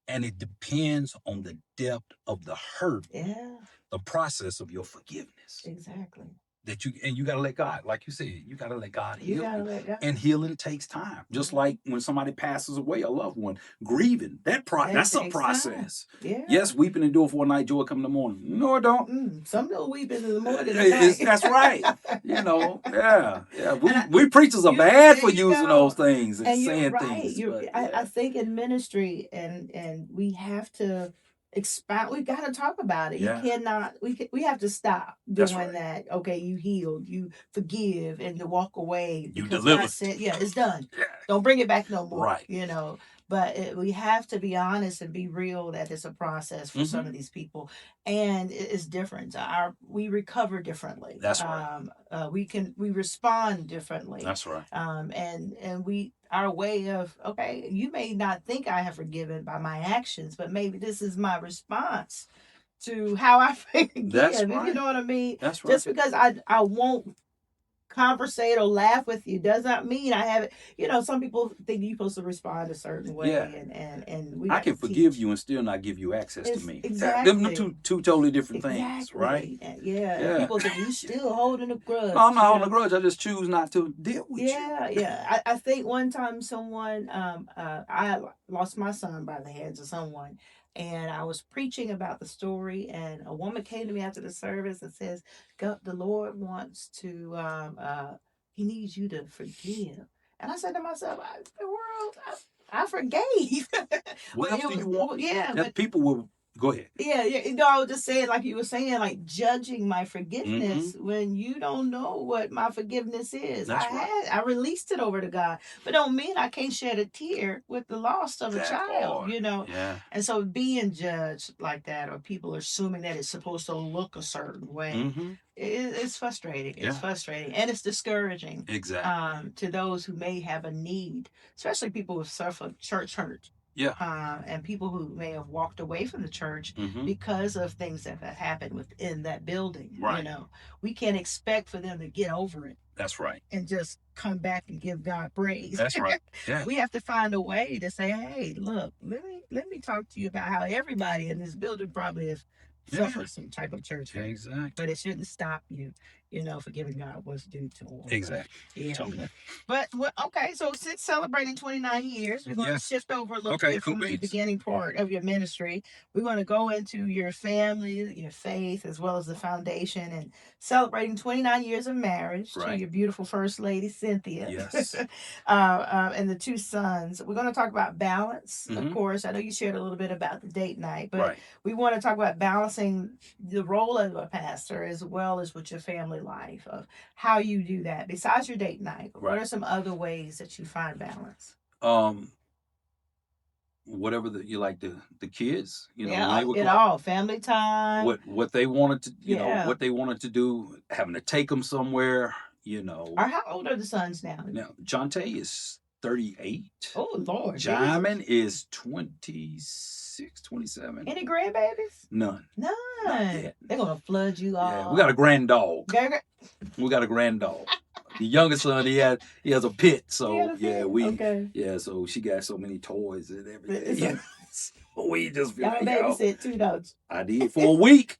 And it depends on the depth of the hurt. Yeah. The process of your forgiveness. Exactly. You got to let God, like you said, you got to let God heal. You got to let God. And healing takes time. Just like when somebody passes away, a loved one, grieving, that's a process. Yeah. Yes, weeping endure for a night, joy come in the morning. No, it don't. Some don't weep in the morning. That's right. We preachers are bad for using those things and saying things. I think in ministry, and we have to expound. We got to talk about it. Yeah. You cannot. We have to stop doing that. Okay, you healed, you forgive, and to walk away. You deliver. God said, it's done. Yeah. Don't bring it back no more. Right. But we have to be honest and be real that it's a process for some of these people, and it's different. We recover differently. That's right. We respond differently. That's right. And we our way of, okay, you may not think I have forgiven by my actions, but maybe this is my response to how I forgive. That's If right. you know what I mean. That's right. Just because I won't conversate or laugh with you does not mean I have it. Some people think you're supposed to respond a certain way, Yeah. and we I got can to forgive teach. you and still not give you access to me. Exactly. Them two totally different things, right? Yeah. Yeah. People think you still holding a grudge. No, I'm not holding a grudge. I just choose not to deal with you. Yeah. I think one time someone, I lost my son by the hands of someone, and I was preaching about the story, and a woman came to me after the service and says, "God, the Lord wants to, He needs you to forgive." And I said to myself, "The world, I forgave." What else do you want? Yeah, that but people will go ahead. Yeah. I was just saying, like you were saying, like judging my forgiveness when you don't know what my forgiveness is. That's right. I released it over to God, but don't mean I can't shed a tear with the loss of a child. Yeah. And so being judged like that, or people assuming that it's supposed to look a certain way, it's frustrating. It's frustrating, and it's discouraging. Exactly. To those who may have a need, especially people who suffer church hurt. Yeah. And people who may have walked away from the church because of things that have happened within that building. Right. We can't expect for them to get over it. That's right. And just come back and give God praise. That's right. Yeah. We have to find a way to say, "Hey, look, let me talk to you about how everybody in this building probably has suffered some type of church hurt." Exactly. But it shouldn't stop you, for giving God what's due to him. Exactly. Yeah. Totally. But okay, so since celebrating 29 years, we're going to shift over a little bit from the beginning part of your ministry. We're going to go into your family, your faith, as well as the foundation, and celebrating 29 years of marriage to your beautiful first lady, Cynthia. Yes. And the two sons. We're going to talk about balance, of course. I know you shared a little bit about the date night, but we want to talk about balancing the role of a pastor as well as with your family life, of how you do that besides your date night. What are some other ways that you find balance? Whatever you like, the kids, all family time, what they wanted to, what they wanted to do, having to take them somewhere, Or how old are the sons now? Now, Jonte is 38. Oh, Lord. Jamin is 26, 27. Any grandbabies? None. They're going to flood you all. Yeah, we got a grand dog. We got a grand dog. The youngest son, he has a pit, so so she got so many toys and everything. So we just feel like, babysit too, don't you? I did for a week.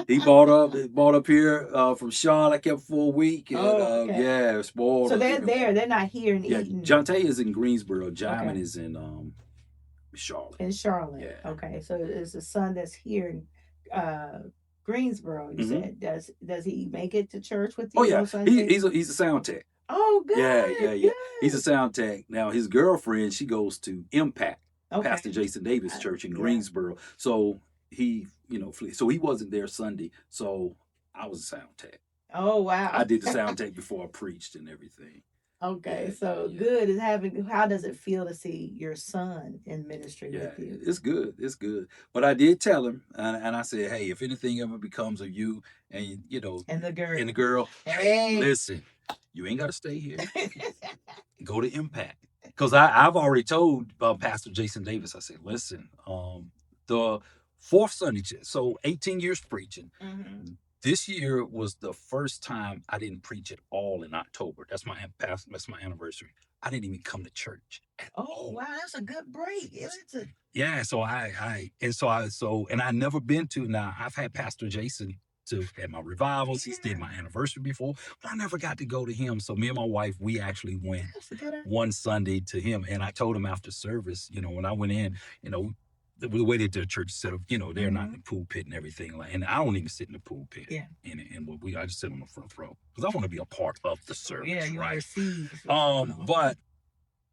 He bought up here from Charlotte, kept for a week. And, spoiled. So they're there. They're not here in Eden. Jonte is in Greensboro. Jamin is in Charlotte. In Charlotte. Yeah. Okay. So it's a son that's here in Greensboro, you said. Does he make it to church with you? Oh yeah, he's a sound tech. Oh, good. Yeah. Good. He's a sound tech. Now his girlfriend, she goes to Impact, Pastor Jason Davis Church in Greensboro. So he, so he wasn't there Sunday. So I was a sound tech. Oh wow! I did the sound tech before I preached and everything. Okay, good is having. How does it feel to see your son in ministry with you? It's good. It's good. But I did tell him, and I said, hey, if anything ever becomes of you, and and the girl, hey, listen, you ain't got to stay here. Go to Impact, because I've already told Pastor Jason Davis. I said, listen, the fourth Sunday, so 18 years preaching. This year was the first time I didn't preach at all in October. That's my anniversary. I didn't even come to church at all. Wow, that's a good break. Yeah, so and I never been to. Now I've had Pastor Jason at my revivals. He's did my anniversary before, but I never got to go to him. So me and my wife, we actually went one Sunday to him, and I told him after service, when I went in, the way that the church set up, they're not in the pool pit and everything. And I don't even sit in the pool pit. Yeah. I just sit on the front row because I want to be a part of the service. Yeah, you right? receive. But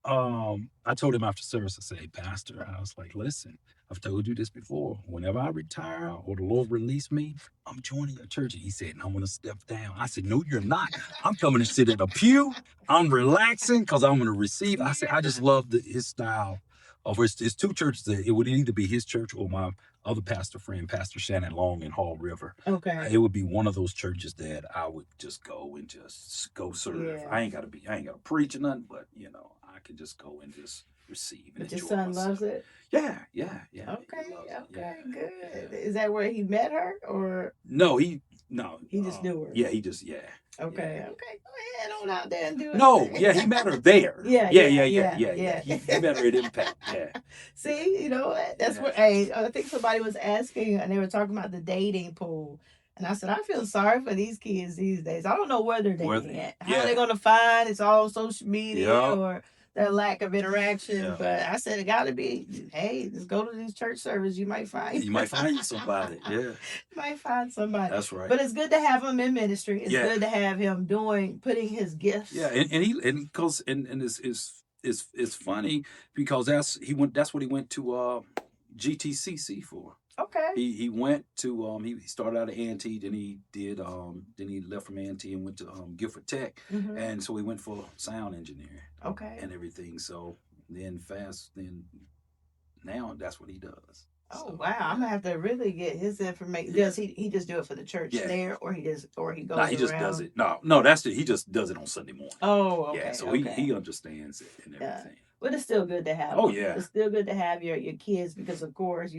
I told him after service, I said, "Hey, Pastor," I was like, "Listen, I've told you this before. Whenever I retire or the Lord release me, I'm joining your church." And he said, "I'm going to step down." I said, "No, you're not. I'm coming to sit in a pew. I'm relaxing because I'm going to receive." I said, "I just love his style of it's two churches. That it would either be his church or my other pastor friend, Pastor Shannon Long in Hall River. Okay. It would be one of those churches that I would just go and just go serve. Yeah. I ain't got to preach or nothing, but I could just go and just receive and But your enjoy son myself. loves it? Yeah. Okay, Yeah. good. Is that where he met her, or No, he just knew her? Yeah, he just Okay. Go ahead on out there and do it. No, yeah, he met her there. Yeah. He met her at Impact. Yeah. See, you know what? That's what. Hey, I think somebody was asking, and they were talking about the dating pool. And I said, I feel sorry for these kids these days. I don't know where they're dating at. How are they going to find? It's all social media or their lack of interaction. Yeah. But I said, it got to be, hey, just go to these church services. You might find somebody. Yeah. You might find somebody. That's right. But it's good to have him in ministry. It's good to have him putting his gifts. Yeah, and it's funny because that's what he went to GTCC for. Okay. He went to he started out at A&T, then he left from A&T and went to Guilford Tech, and so he went for sound engineering. Okay. And everything. So then now that's what he does. Oh, so, wow! I'm gonna have to really get his information. Yeah. Does he just do it for the church there, or he goes? No, he just does it. No, that's it. He just does it on Sunday morning. Oh, okay. Yeah, so he understands it and everything. Yeah. But it's still good to have. Oh yeah, it's still good to have your kids because of course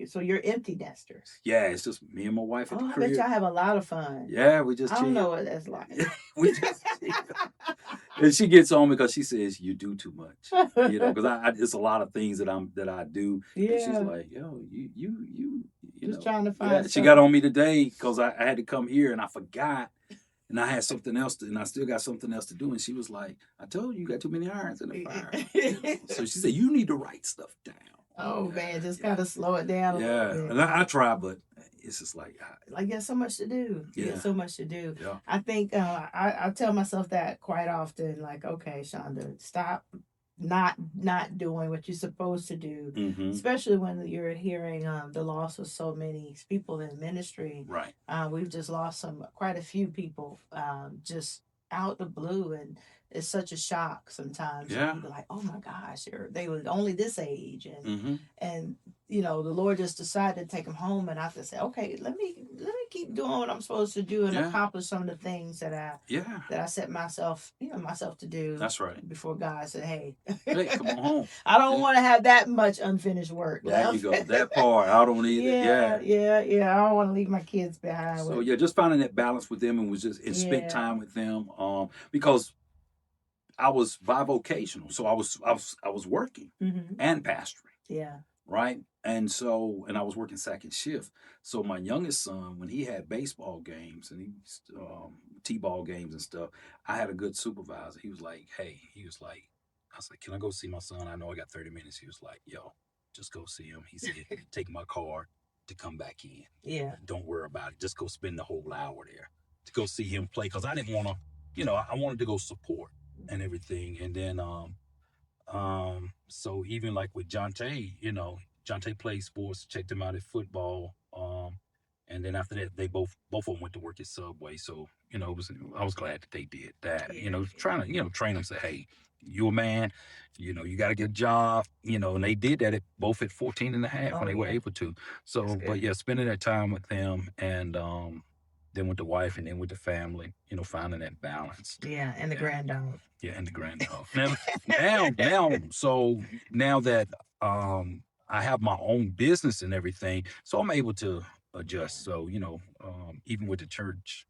so you're empty nesters. Yeah, it's just me and my wife at the crib. I bet y'all have a lot of fun. Yeah, we just. I don't know what that's like. We just. And she gets on because she says you do too much, because it's a lot of things that I do. Yeah. And she's like, yo, you just trying to find. She got on me today because I had to come here and I forgot. And I had something else and I still got something else to do. And she was like, I told you got too many irons in the fire. So she said, you need to write stuff down. Oh, man, just kind of slow it down a little bit. And I try, but it's just like you have so much to do. Yeah. You have so much to do. Yeah. I think I tell myself that quite often, like, okay, Shonda, stop not doing what you're supposed to do, especially when you're hearing the loss of so many people in ministry. Right. We've just lost quite a few people just out the blue, and it's such a shock sometimes. Yeah. You're like, oh my gosh, they were only this age, and the Lord just decided to take them home, and I have to say, okay, let me keep doing what I'm supposed to do and accomplish some of the things that I set myself to do. That's right. Before God said, hey, come on home. I don't want to have that much unfinished work. There you go. That part, I don't either. Yeah. I don't want to leave my kids behind. So just finding that balance with them and spend time with them, because I was bivocational, so I was working and pastoring. Yeah. Right. And I was working second shift. So my youngest son, when he had baseball games and t-ball games and stuff, I had a good supervisor. He was like, I said, can I go see my son? I know I got 30 minutes. He was like, yo, just go see him. He said, take my car to come back in. Yeah. Don't worry about it. Just go spend the whole hour there to go see him play. Cause I didn't want to, I wanted to go support and everything. And then, so even like with Jonte, Jonte played sports, checked him out at football. And then after that, they both of them went to work at Subway. So, I was glad that they did that, trying to, train them, say, hey, you a man, you got to get a job, and they did that both at 14 and a half when they were able to. So, but spending that time with them and, then with the wife and then with the family, finding that balance. Yeah, and the granddog. Yeah, and the granddog. Now that I have my own business and everything, so I'm able to adjust. So, even with the church,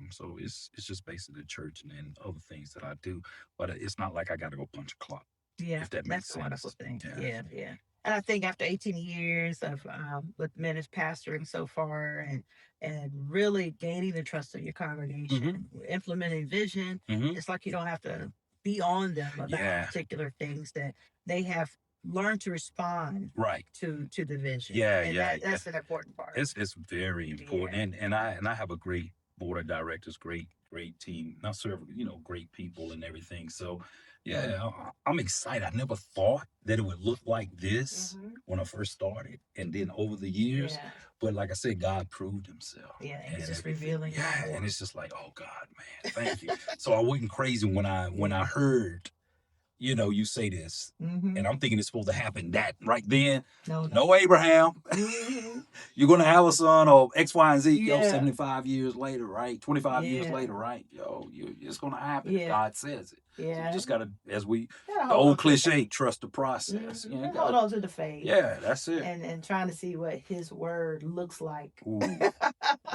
so it's just basically the church and then other things that I do. But it's not like I got to go punch a clock. Yeah, if that makes that's sense. a wonderful thing. Yeah. And I think after 18 years of with ministry pastoring so far and really gaining the trust of your congregation, implementing vision, it's like you don't have to be on them about particular things, that they have learned to respond to the vision. Yeah, That's an important part. It's very important, and I have a great board of directors, great team. Not several, great people and everything. So, yeah, I'm excited. I never thought that it would look like this when I first started, and then over the years. Yeah. But like I said, God proved Himself. Yeah, and He's just everything. revealing Yeah, more. and it's just like, oh God, man, thank you. So I wasn't crazy when I heard, you say this, and I'm thinking it's supposed to happen that right then. No, Abraham. You're gonna have a son or X, Y, and Z. Yo, 75 years later, right? 25 years later, right? Yo, it's gonna happen if God says it. So you just gotta, the old cliche, trust the process. Hold on to the faith. Yeah, that's it. And trying to see what His word looks like. Ooh.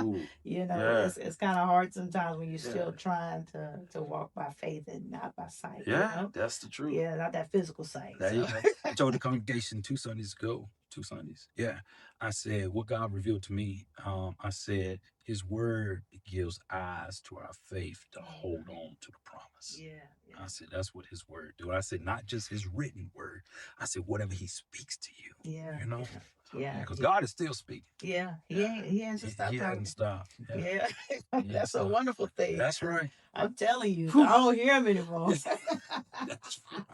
Ooh. It's kind of hard sometimes when you're still trying to walk by faith and not by sight. Yeah, that's the truth. Yeah, not that physical sight. I told the congregation 2 Sundays ago. 2 Sundays. Yeah. I said, what God revealed to me, I said, His word gives eyes to our faith to hold on to the promise. Yeah. I said, that's what His word do. I said, not just His written word. I said, whatever He speaks to you. Yeah. Yeah. Because God is still speaking. Yeah. He hasn't stopped. He hasn't stopped. Yeah. That's a wonderful thing. That's right. I'm telling you, I don't hear Him anymore. That's right.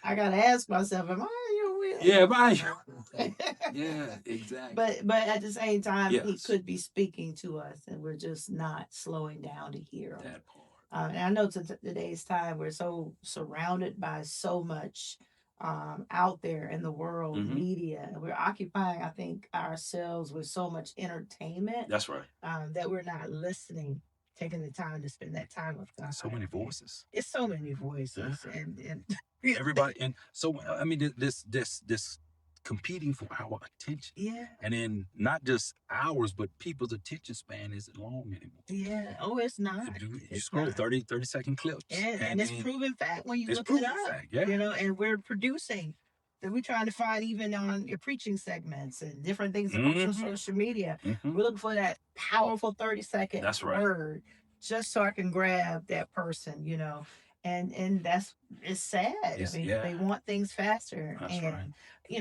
I gotta ask myself, am I your will? Yeah, am I your will? Yeah, exactly. But at the same time, He could be speaking to us, and we're just not slowing down to hear Him. That part. And I know today's time we're so surrounded by so much out there in the world, media, and we're occupying, I think, ourselves with so much entertainment. That's right. That we're not listening, taking the time to spend that time with God. So many voices. It's so many voices, and everybody, and so I mean, this competing for our attention. Yeah. And then not just ours, but people's attention span isn't long anymore. Yeah. Oh, it's not. You scroll 30-second clips. And it's proven fact when you look it up. Fact, yeah. And we're producing. That we're trying to find even on your preaching segments and different things on social media. We're looking for that powerful 30-second word just so I can grab that person, And it's sad. They want things faster. That's right.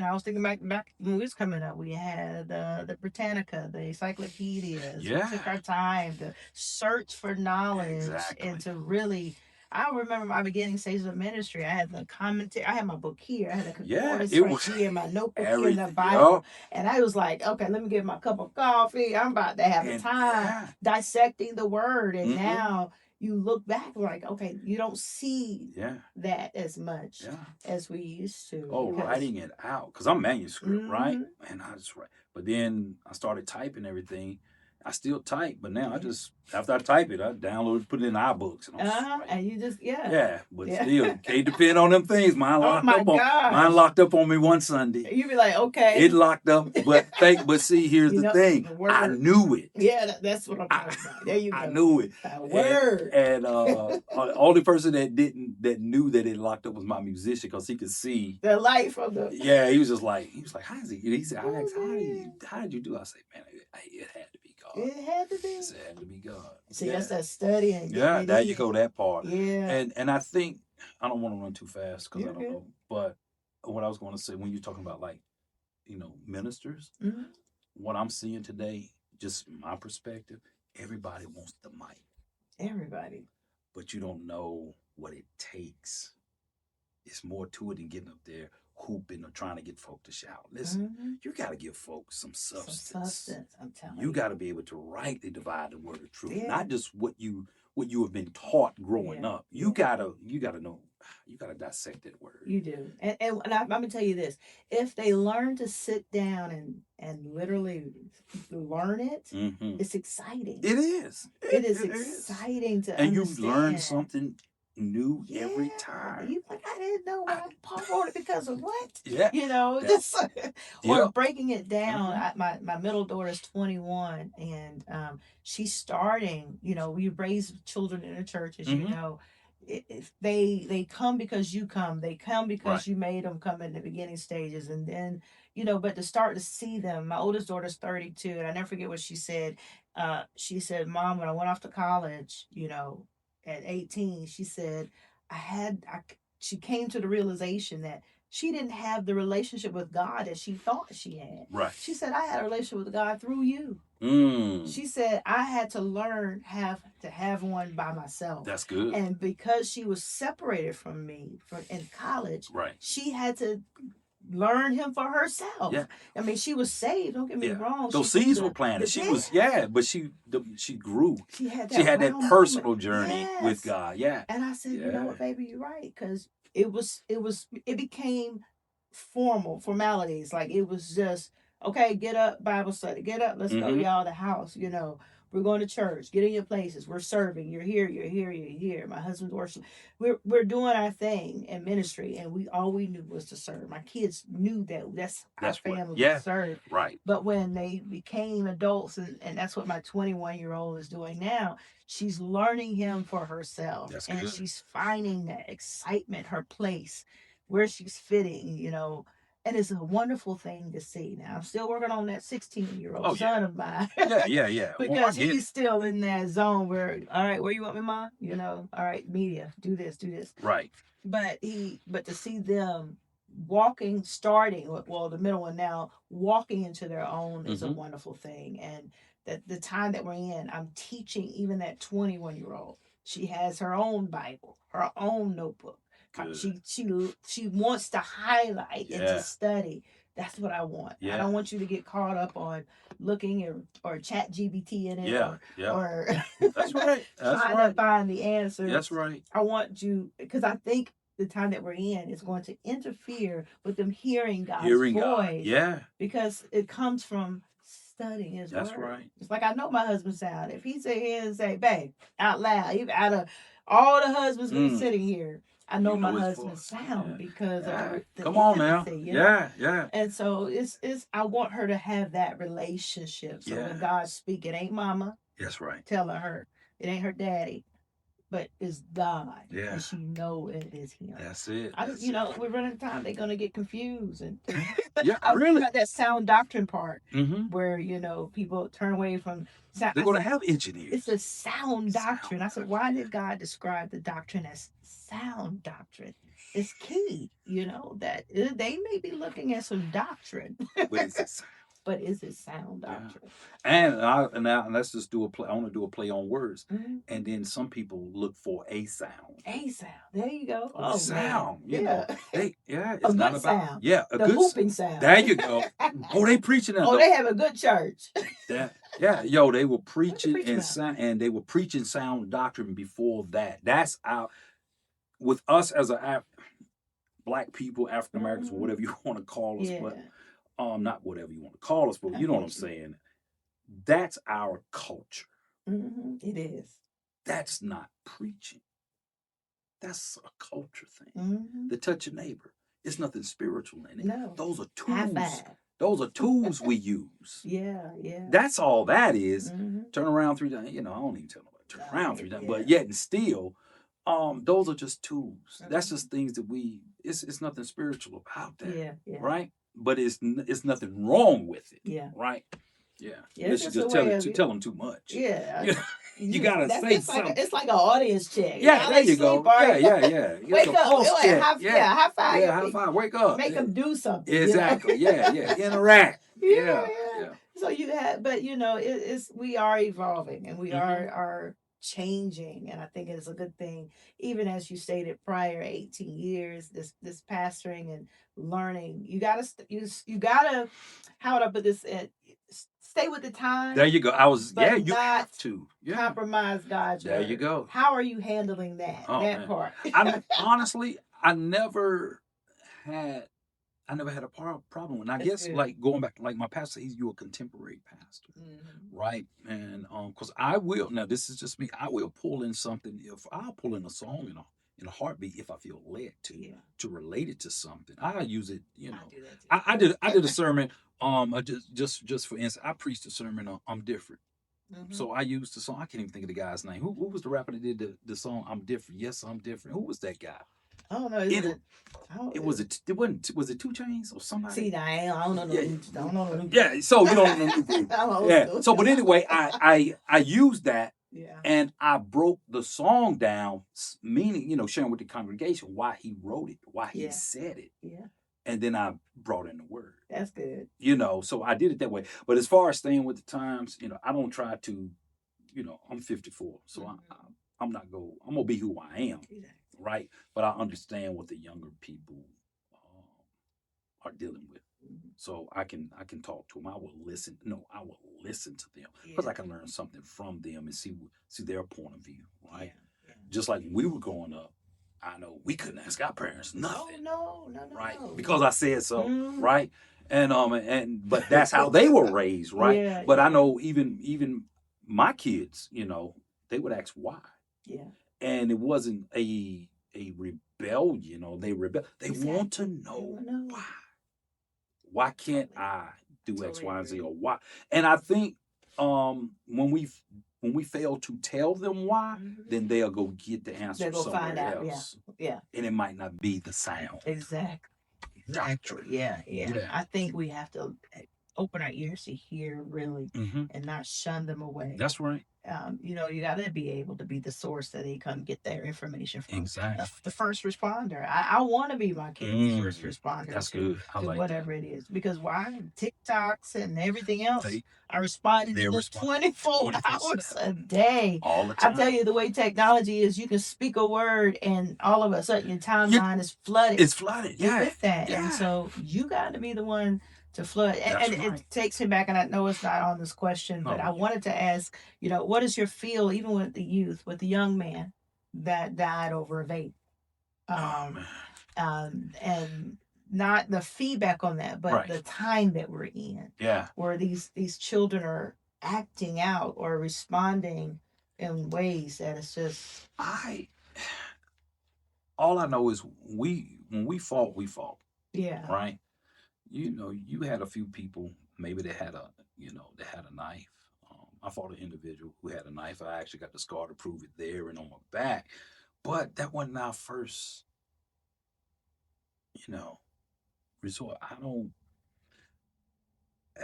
I was thinking back when we was coming up, we had the Britannica, the encyclopedias. Yeah. We took our time to search for knowledge and to really. I remember my beginning stages of ministry. I had the commentary. I had my book here. I had a concordance here, my notebook here, in the Bible. And I was like, okay, let me get my cup of coffee. I'm about to have time dissecting the word. And now you look back like, okay, you don't see that as much as we used to. Oh, writing it out. Because I'm manuscript, right? And I just write. But then I started typing everything. I still type, but now I just, after I type it, I download it, put it in iBooks. And you just, but still, can't depend on them things. Mine locked up on me one Sunday. You be like, okay. It locked up, but see, here's the thing. I knew it. Yeah, that's what I'm talking about. There you go. I knew it. Word. And only person that knew that it locked up was my musician, because he could see the light from the. Yeah, he was like, how is he? He said, how did you do? I said, man, it had to be God. It had to be. It had to be God. See, that's that studying. Yeah, there you go, that part. Yeah. And I think, I don't want to run too fast because I don't know, but what I was going to say, when you're talking about ministers, what I'm seeing today, just my perspective, everybody wants the mic. Everybody. But you don't know what it takes. It's more to it than getting up there hooping or trying to get folk to shout. Listen, you got to give folks some substance. I'm telling you. You got to be able to rightly divide the word of truth, not just what you have been taught growing up. You gotta know. You gotta dissect that word. You do, and I'm gonna tell you this: if they learn to sit down and literally learn it, it's exciting. It is. It is exciting to and understand. You learn something new every time. You like, I didn't know why Paul wrote it because of what? Yeah. This or breaking it down. My middle daughter is 21, and she's starting. We raise children in the church, as you know. If they come because you come, they come because you made them come in the beginning stages, and then but to start to see them. My oldest daughter's 32, and I never forget what she said. She said, "Mom, when I went off to college, at 18, she said, she came to the realization that she didn't have the relationship with God that she thought she had. Right. She said, I had a relationship with God through you. She said, I had to learn to have one by myself. That's good. And because she was separated from me in college, right, she had to learn him for herself. Yeah. I mean, she was saved. Don't get me wrong. Those seeds were planted. She was, but she grew. She had that personal journey with God. Yeah. And I said, you know what, baby, you're right, because it became formalities. Like it was just, okay, get up, Bible study, get up, let's go, y'all, the house, you know. We're going to church. Get in your places. We're serving. You're here. You're here. You're here. My husband's worship. We're doing our thing in ministry, and all we knew was to serve. My kids knew that's our family to serve. Right. But when they became adults, and that's what my 21-year-old is doing now, she's learning him for herself. That's and good. She's finding that excitement, her place, where she's fitting, you know. And it's a wonderful thing to see. Now, I'm still working on that 16-year-old son of mine. Yeah. Because he's still in that zone where, all right, where you want me, Mom? You know, all right, media, do this. Right. But to see them starting, well, the middle one now, walking into their own is a wonderful thing. And that the time that we're in, I'm teaching even that 21-year-old. She has her own Bible, her own notebook. Good. She wants to highlight and to study. That's what I want. I don't want you to get caught up on looking or chat GBT in it or that's right. trying to find the answer. That's right. I want you, because I think the time that we're in is going to interfere with them hearing God's voice. God. Yeah. Because it comes from studying his word. That's right. It's like I know my husband's sound. If he sit here and say, babe, out loud, even out of all the husbands been sitting here, I know my husband's sound because of the Come on now. You know? Yeah. And so it's I want her to have that relationship. So when God speak, it ain't mama. That's right. Telling her. It ain't her daddy. But it's God. Yeah. And she know it is him. That's it. You know, we're running out of time. They're going to get confused. And really. That sound doctrine part where, you know, people turn away from sound. They're going to have engineers. It's a sound doctrine. I said, why did God describe the doctrine as sound doctrine? It's key, you know, that they may be looking at some doctrine. But is it sound doctrine? And now let's just do a play. I want to do a play on words. And then some people look for a sound. A sound. There you go. Oh, sound. You know. It's a not good about sound. Yeah, a the good whooping sound. There you go. Oh, they preaching. They have a good church. They were preaching and they were preaching sound doctrine before that. That's with us as Black people, African Americans, or whatever you want to call us, but not whatever you want to call us, but you know what I'm saying. That's our culture. It is. That's not preaching. That's a culture thing. The touch of neighbor. It's nothing spiritual in it. No. Those are tools. Those are tools we use. Yeah. That's all that is. Turn around 3 times. You know, I don't even tell nobody turn around 3 times, but yet and still, those are just tools. That's just things that it's nothing spiritual about that. Yeah. Right? But it's nothing wrong with it. Yeah. Right? Yeah. You should just tell them too much. Yeah. You gotta say something. It's like an audience check. Yeah, there you go. Yeah. Wake up. High five. Yeah, high five. Wake up. Make them do something. Exactly. Yeah. Interact. Yeah. So but you know, we are evolving and we are changing, and I think it's a good thing. Even as you stated prior, 18 years, this pastoring and learning, you gotta how would I put this? Stay with the time. There you go. You have to compromise God's word. There you go. How are you handling that part? Honestly, I never had a problem. And I guess good. Like going back, like my pastor, you're a contemporary pastor, right? And because I will now, this is just me. I will pull in something. I'll pull in a song in a heartbeat if I feel led to relate it to something. I use it. You know, I did a sermon. Just for instance, I preached a sermon on I'm Different. So I used the song. I can't even think of the guy's name. Who was the rapper that did the song I'm Different? Yes, I'm Different. Who was that guy? I don't know. Was it 2 Chainz or somebody? See, I don't know. I don't know. Yeah, so you don't know. Yeah. So, but anyway, I used that. Yeah. And I broke the song down, meaning, sharing with the congregation why he wrote it, why he said it. Yeah. and then I brought in the word. That's good. So I did it that way. But as far as staying with the times, I don't try to, I'm 54, so I'm not I'm gonna be who I am, right? But I understand what the younger people are dealing with. So I can talk to them. I will listen. No, I will listen to them because I can learn something from them and see their point of view, right? Yeah. Just like when we were growing up, I know we couldn't ask our parents nothing. No, right? Because I said so, right? And but that's how they were raised, right? Yeah, but I know even my kids, they would ask why. Yeah. And it wasn't a rebellion, they rebel. They want to know why. Why can't I do X, Y, and Z, or why? And I think when we fail to tell them why, then they'll go get the answer somewhere find out. else. Yeah. And it might not be the sound. Exactly. Yeah. I think we have to open our ears to hear really and not shun them away. That's right. You got to be able to be the source that they come get their information from. Exactly. The first responder. I want to be my kid's first responder. That's good. I like whatever that. it is. Because why? TikToks and everything else. I responded to 24 hours a day. All the time. I tell you, the way technology is, you can speak a word and all of a sudden your timeline is flooded. It's flooded. Yeah. With that. Yeah. And so you got to be the one to flood. And it takes me back, and I know it's not on this question, but I wanted to ask, what is your feel, even with the youth, with the young man that died over a vape? And not the feedback on that, but the time that we're in. Yeah. Where these children are acting out or responding in ways that it's just... All I know is when we fought. Yeah. Right? You had a few people, maybe they had a knife. I fought an individual who had a knife. I actually got the scar to prove it there and on my back. But that wasn't our first, resort. I don't,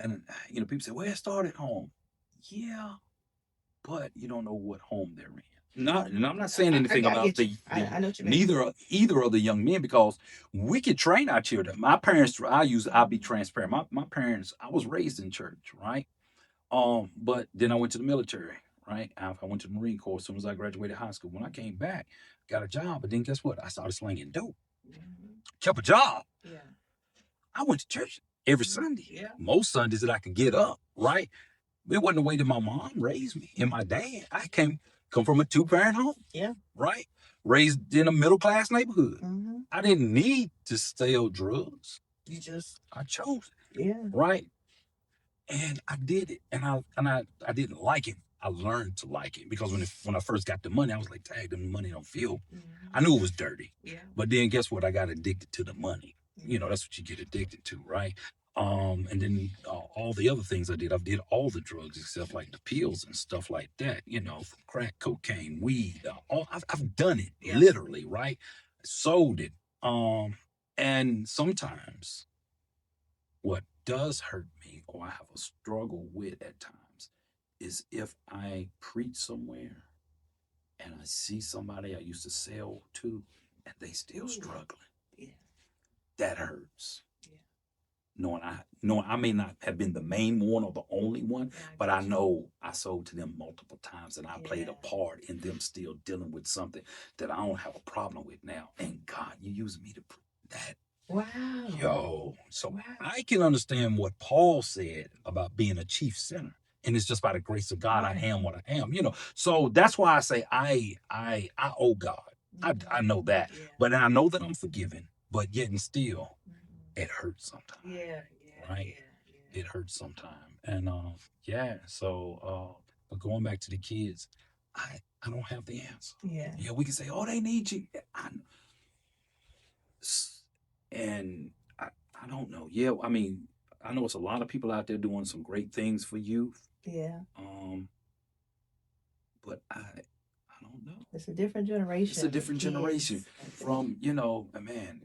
and people say, well, it started home. Yeah, but you don't know what home they're in. And I'm not saying anything about I know what you mean. either of the young men, because we could train our children. My parents, I'll be transparent. My parents, I was raised in church, right? But then I went to the military, right? I went to the Marine Corps as soon as I graduated high school. When I came back, got a job, but then guess what? I started slinging dope. Kept a job. Yeah. I went to church every Sunday. Yeah. Most Sundays that I could get up, right? It wasn't the way that my mom raised me and my dad. I come from a 2-parent home. Yeah. Right? Raised in a middle-class neighborhood. Mm-hmm. I didn't need to sell drugs. I chose it. Yeah. Right? And I did it. And I didn't like it. I learned to like it, because when I first got the money, I was like, dang, the money don't feel. I knew it was dirty. Yeah. But then guess what? I got addicted to the money. That's what you get addicted to, right? And then all the other things I did all the drugs except like the pills and stuff like that, from crack, cocaine, weed, I've done it, literally, right? Sold it. And sometimes what does hurt me, or I have a struggle with at times, is if I preach somewhere and I see somebody I used to sell to and they still struggling. Yeah. That hurts. Knowing I may not have been the main one or the only one, but I know I sold to them multiple times, and I played a part in them still dealing with something that I don't have a problem with now. And God, you using me to prove that. Wow. So I can understand what Paul said about being a chief sinner. And it's just by the grace of God, I am what I am, So that's why I say I owe God. I know that. But I know that I'm forgiven. But yet and still, it hurts sometimes. Yeah. Right? Yeah. It hurts sometimes. And so but going back to the kids, I don't have the answer. Yeah. We can say, oh, they need you. And I don't know. Yeah, I mean, I know it's a lot of people out there doing some great things for youth. Yeah. But I don't know. It's a different generation. It's a different generation from, man,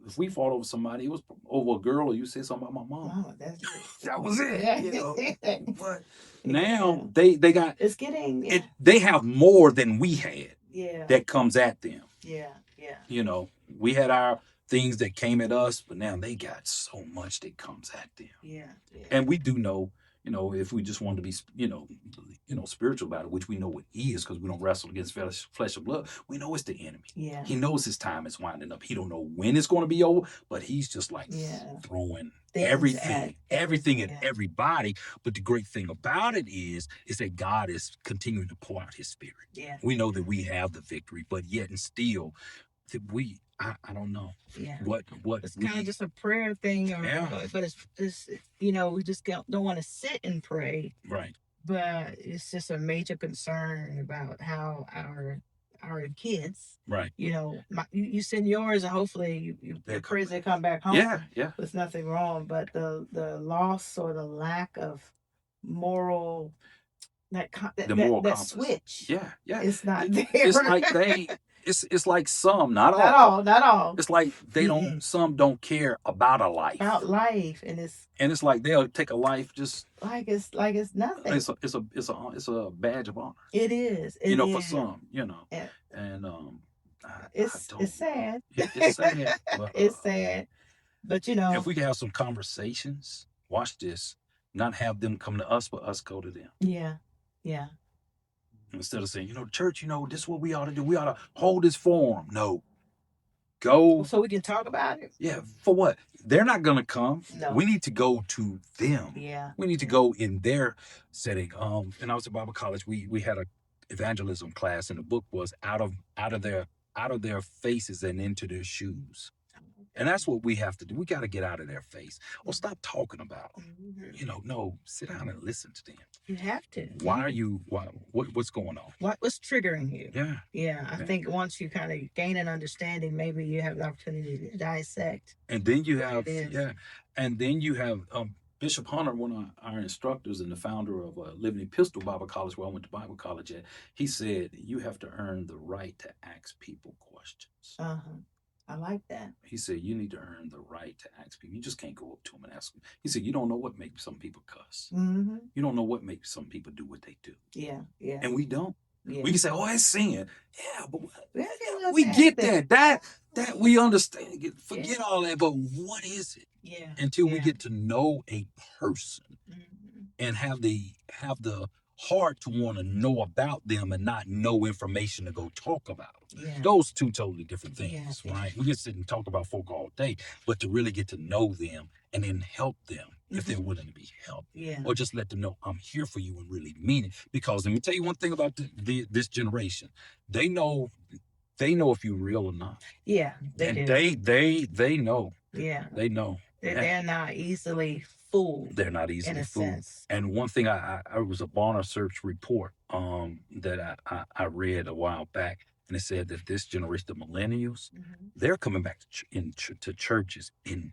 if we fought over somebody, it was over a girl, or you said something about my mom. Oh, that's it. That was it. But now they got, it's getting, they have more than we had. Yeah. That comes at them. Yeah. We had our things that came at us, but now they got so much that comes at them. Yeah. And we do know, if we just want to be, spiritual about it, which we know what is, because we don't wrestle against flesh and blood. We know it's the enemy. Yeah. He knows his time is winding up. He don't know when it's going to be over, but he's just like throwing everything at everybody. But the great thing about it is that God is continuing to pour out his spirit. Yeah. We know that we have the victory, but yet and still that I don't know. Yeah. What it's kind of just a prayer thing, but it's we just don't want to sit and pray. Right. But it's just a major concern about how our kids, right? You send yours, and hopefully your prayers they come back home. Yeah. There's nothing wrong, but the loss or the lack of moral that switch. Yeah. It's not there. It's like it's like some, not all. It's like they don't. Some don't care about a life. And it's like they'll take a life just like it's nothing. It's a badge of honor. It is. For some. And it's sad. It's sad. But, it's sad. But if we can have some conversations, watch this. Not have them come to us, but us go to them. Yeah. Instead of saying, church, this is what we ought to do. We ought to hold this forum. No. Go. So we can talk about it? Yeah. For what? They're not going to come. No. We need to go to them. Yeah. We need to go in their setting. And I was at Bible college. We had a evangelism class, and the book was out of their faces and into their shoes. And that's what we have to do. We got to get out of their face. Or stop talking about them. No, sit down and listen to them. You have to. What's going on? What's triggering you? Yeah. I think once you kind of gain an understanding, maybe you have the opportunity to dissect. And then you have, Bishop Hunter, one of our instructors and the founder of Living Epistle Bible College, where I went to Bible college at, he said, you have to earn the right to ask people questions. I like that. He said, you need to earn the right to ask people. You just can't go up to them and ask them. He said, you don't know what makes some people cuss. Mm-hmm. You don't know what makes some people do what they do. Yeah. And we don't. Yeah. We can say, oh, it's sin. Yeah, but we get that we understand. Forget all that. But what is it? Yeah. Until we get to know a person and have the heart to want to know about them and not know information to go talk about. Yeah. Those two totally different things, right? We can sit and talk about folk all day, but to really get to know them and then help them if they're willing to be helped. Yeah. Or just let them know, I'm here for you and really mean it. Because let me tell you one thing about this generation. They know if you're real or not. Yeah. They know. Yeah. They know. They're not easily fooled. They're not easily fooled. Sense. And one thing I was a Barna Search report that I read a while back, and it said that this generation, the millennials, they're coming back to churches in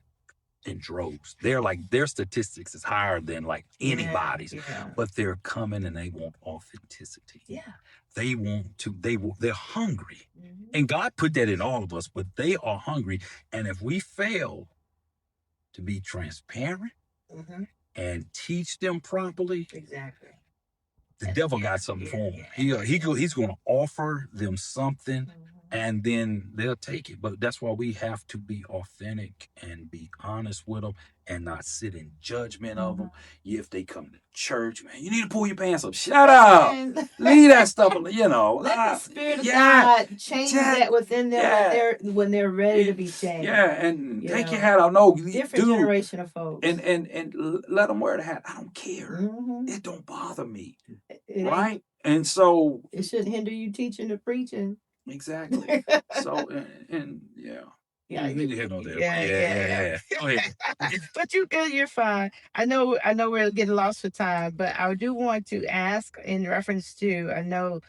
droves. They're like, their statistics is higher than like anybody's, but they're coming and they want authenticity. Yeah. They're hungry. And God put that in all of us, but they are hungry. And if we fail to be transparent and teach them properly, exactly, the devil got something for them. He's going to offer them something, and then they'll take it. But that's why we have to be authentic and be honest with them and not sit in judgment of them. If they come to church, man, you need to pull your pants up. Shut up. Leave that stuff. Let the Spirit of God change that within them when they're ready to be changed. Yeah, and take your hat off. No, different generation of folks. And let them wear the hat. I don't care. It don't bother me. Right? And so it shouldn't hinder you teaching or preaching. Exactly. So and yeah. Yeah, you need to hit on that. Yeah. Go ahead. But you're fine. I know we're getting lost for time, but I do want to ask in reference to, I know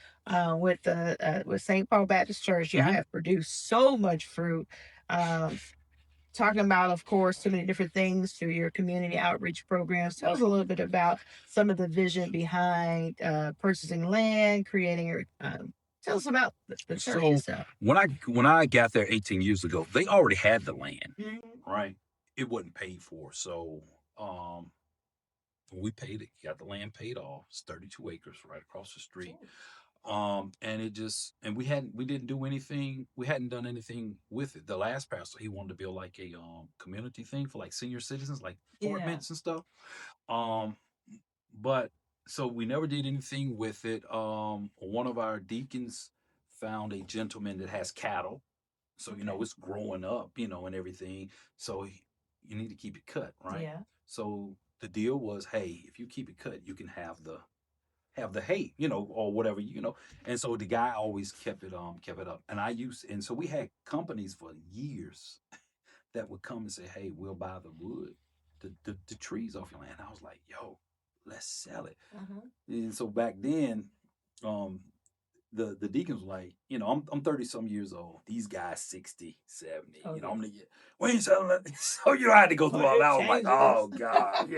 with St. Paul Baptist Church, you have produced so much fruit. Talking about, of course, so many different things through your community outreach programs. Tell us a little bit about some of the vision behind purchasing land, creating tell us about the church itself. When I got there 18 years ago, they already had the land, right? It wasn't paid for, so we paid it. Got the land paid off. It's 32 acres right across the street. And we didn't do anything. We hadn't done anything with it. The last pastor, he wanted to build like a community thing for like senior citizens, like apartments and stuff. Um, but so we never did anything with it. One of our deacons found a gentleman that has cattle, so it's growing up, and everything. So you need to keep it cut, right? Yeah. So the deal was, hey, if you keep it cut, you can have the hay, or whatever, And so the guy always kept it up. And so we had companies for years that would come and say, hey, we'll buy the wood, the trees off your land. I was like, yo, let's sell it. And so back then, the deacons were like, I'm 30 some years old. These guys 60, 70. Oh, I'm gonna get, we ain't selling it. So I had to go through all that. I was like, oh God.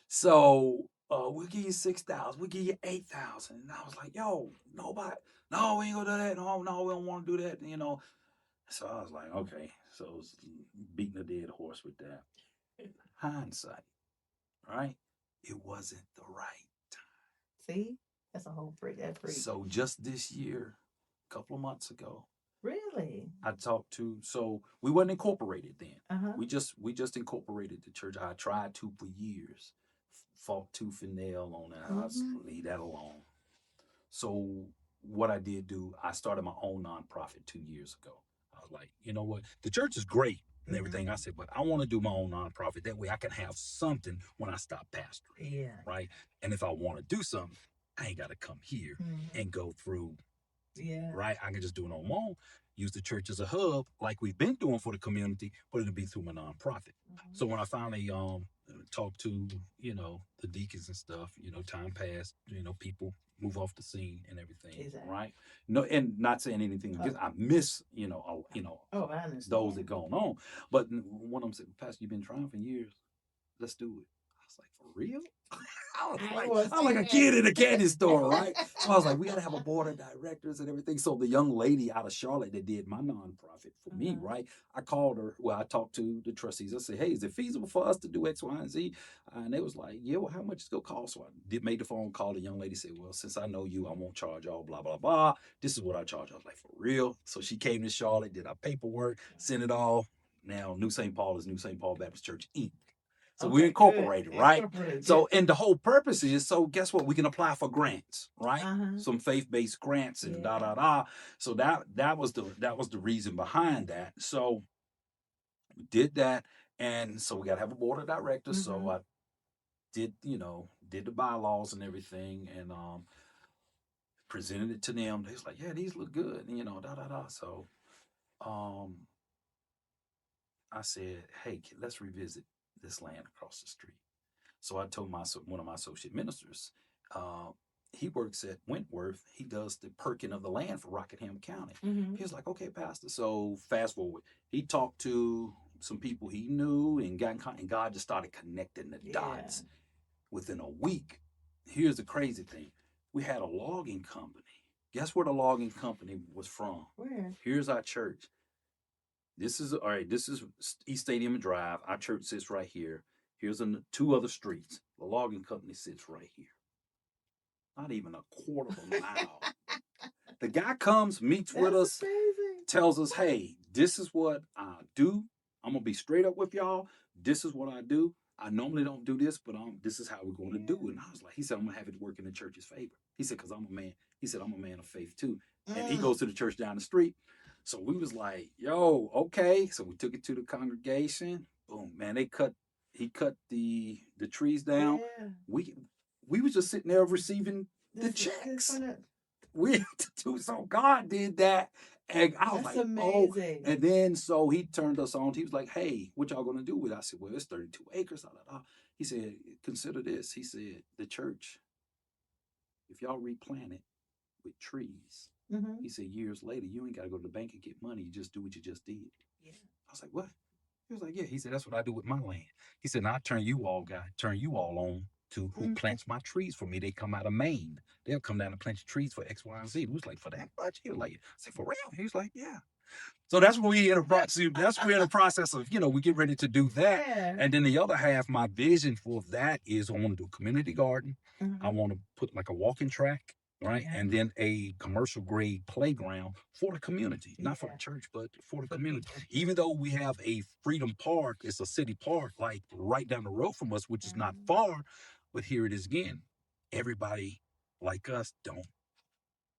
So we'll give you 6,000. We'll give you 8,000. And I was like, yo, nobody, no, we ain't gonna do that. No, we don't want to do that. So I was like, okay. So it was beating a dead horse with that. Hindsight, right? It wasn't the right time. See, that's a whole freak. So just this year, a couple of months ago. Really? I talked to, so we wasn't incorporated then. Uh-huh. We just incorporated the church. I tried to for years, fought tooth and nail on that. I was leave that alone. So what I did do, I started my own nonprofit 2 years ago. I was like, you know what? The church is great and everything. I said, but I want to do my own nonprofit. That way I can have something when I stop pastoring. Yeah. Right. And if I want to do something, I ain't got to come here and go through. Yeah. Right. I can just do it on my own. Use the church as a hub, like we've been doing for the community, but it'll be through my nonprofit. So when I finally talked to the deacons and stuff, time passed, people move off the scene and everything, exactly. Right? No, and not saying anything because I miss I understand those that going on. But one of them said, Pastor, you've been trying for years. Let's do it. I was like, for real? I was like a kid in a candy store, right? So I was like, we got to have a board of directors and everything. So the young lady out of Charlotte that did my nonprofit for me, right? I called her. Well, I talked to the trustees. I said, hey, is it feasible for us to do X, Y, and Z? And they was like, yeah, well, how much it's going to cost? So I made the phone call. The young lady said, well, since I know you, I won't charge y'all, blah, blah, blah. This is what I charge. I was like, for real? So she came to Charlotte, did our paperwork, sent it all. Now, New St. Paul is New St. Paul Baptist Church, Inc. So we're incorporated, right? So, and the whole purpose is, so guess what? We can apply for grants, right? Some faith-based grants and So that was the reason behind that. So we did that, and so we got to have a board of directors. So I did the bylaws and everything, and presented it to them. They was like, yeah, these look good, So I said, hey, let's revisit this land across the street. So I told one of my associate ministers, he works at Wentworth. He does the perking of the land for Rockingham County. He was like, okay, Pastor. So fast forward, he talked to some people he knew and God just started connecting the dots. Within a week, here's the crazy thing. We had a logging company. Guess where the logging company was from? Where? Here's our church. This is East Stadium Drive. Our church sits right here. Here's two other streets. The logging company sits right here. Not even a quarter of a mile. The guy comes, meets with us, tells us, hey, this is what I do. I'm going to be straight up with y'all. This is what I do. I normally don't do this, but this is how we're going to do it. And I was like, he said, I'm going to have it work in the church's favor. He said, because I'm a man. He said, I'm a man of faith too. And he goes to the church down the street. So we was like, yo, okay. So we took it to the congregation. Boom, man, he cut the trees down. Yeah. We was just sitting there receiving the checks. So God did that. And I was like, amazing. Oh. And then so he turned us on. He was like, hey, what y'all gonna do with it? I said, well, it's 32 acres. He said, consider this. He said, the church, if y'all replant it with trees, he said, years later, you ain't got to go to the bank and get money. You just do what you just did. Yeah. I was like, what? He was like, yeah. He said, that's what I do with my land. He said, now I turn you all on to who plants my trees for me. They come out of Maine. They'll come down and plant your trees for X, Y, and Z. He was like, for that much? He was like, I said, for real? He was like, yeah. So that's what we in the process of, we get ready to do that. Yeah. And then the other half, my vision for that is I want to do a community garden. I want to put like a walking track right? Yeah. And then a commercial grade playground for the community, not for Yeah. the church, but for the For community. people. Even though we have a Freedom Park, it's a city park, like right down the road from us, which is not Mhm. far, but here it is again. Everybody like us don't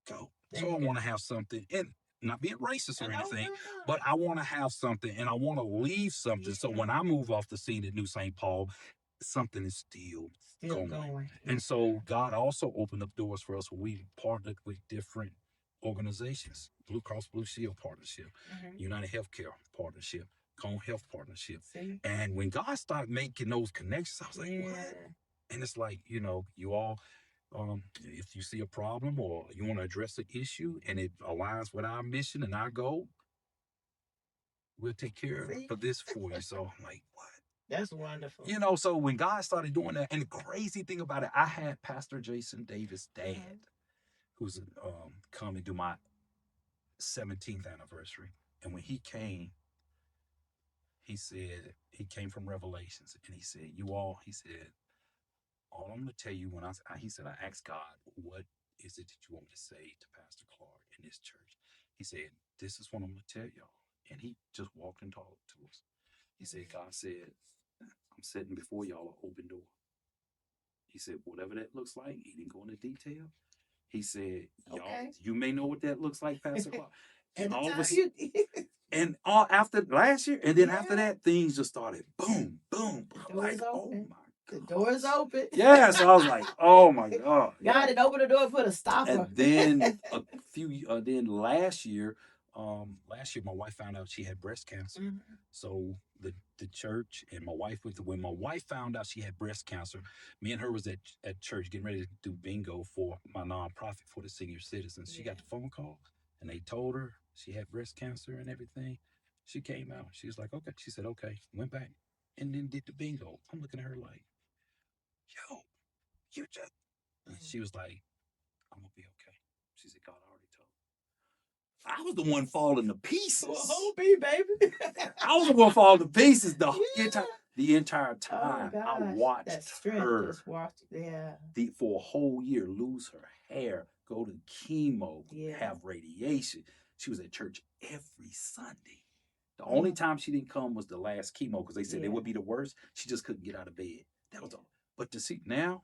go. So I Yeah. want to have something, and not being racist or No, anything, no, but I want to have something and I want to leave something. So Yeah. when I move off the scene at New St. Paul, something is still Still going. going. And so God also opened up doors for us where we partnered with different organizations, Blue Cross Blue Shield Partnership, Mhm. United Healthcare Partnership, Cone Health Partnership. See? And when God started making those connections, I was like, Yeah. what? And it's like, you all, if you see a problem or you want to address an issue and it aligns with our mission and our goal, we'll take care See? of this for you. So I'm like, what? That's wonderful. So when God started doing that, and the crazy thing about it, I had Pastor Jason Davis' dad, who's come and do my 17th anniversary. And when he came, he said, he came from Revelations, and he said, he said, all I'm going to tell you he said, I asked God, what is it that you want me to say to Pastor Clark in this church? He said, this is what I'm going to tell y'all. And he just walked and talked to us. He said, God said, I'm sitting before y'all an open door. He said, whatever that looks like, he didn't go into detail. He said, y'all, you may know what that looks like, Pastor Clark. And all of us, and after last year, and then after that, things just started boom, boom. The Like, door's oh open. my The God. door's open. Yeah, so I was like, oh my God. God had opened the door and put a stopper. And then then last year, my wife found out she had breast cancer. Mhm. So the church and my wife when my wife found out she had breast cancer, me and her was at church getting ready to do bingo for my nonprofit for the senior citizens. She got the phone call and they told her she had breast cancer and everything. She came out. She was like, okay. She said, okay. Went back and then did the bingo. I'm looking at her like, yo, you just. And she was like, I'm gonna be okay. She said, God already told me. I was the one falling to pieces. Well, hope be, baby. I was the one falling to pieces the entire time. I watched that strength her just watched. Yeah. for a whole year lose her hair, go to chemo, Yeah. have radiation. She was at church every Sunday. The only time she didn't come was the last chemo because they said it would be the worst. She just couldn't get out of bed. That was all. But to see now,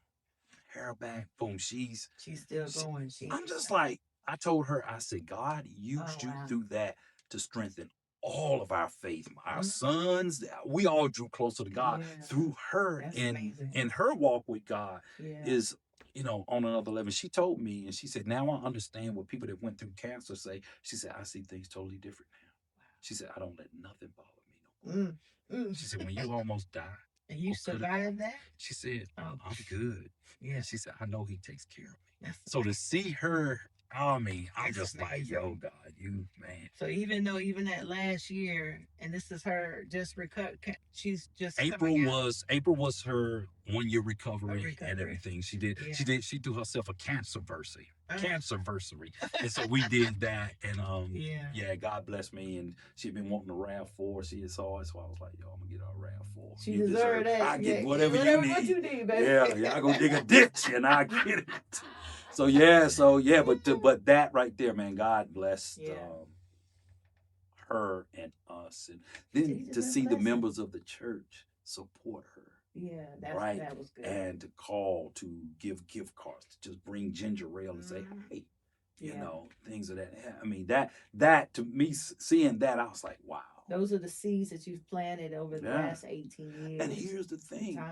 hair back, boom, she's still going. I'm just like, I told her, I said, God used you through that to strengthen all of our faith. Our sons, we all drew closer to God through her. That's and amazing. and her walk with God is, on another level. She told me, and she said, now I understand what people that went through cancer say. She said, I see things totally different now. She said, I don't let nothing bother me no more. She said, when you almost die, and you survived that? she said, I'm good. Yeah. She said, I know he takes care of me. So to see her, I'm just like, yo, God, you, man. So even that last year, and this is her just she's just April was her 1 year recovery and everything. She threw herself a cancerversary. And so we did that, and God bless me. And she'd been wanting a RAV4. She saw it, so I was like, yo, I'm gonna get her a RAV4. She deserved that. I get whatever you need. What you need, baby. Yeah, I go dig a ditch and I get it. But that right there, man, God blessed her and us, and then to see the members of the church support her. Yeah, that was good. And to call to give gift cards, to just bring ginger ale and say, hey, things of that. I mean, that to me, seeing that, I was like, wow. Those are the seeds that you've planted over the last 18 years. And here's the thing.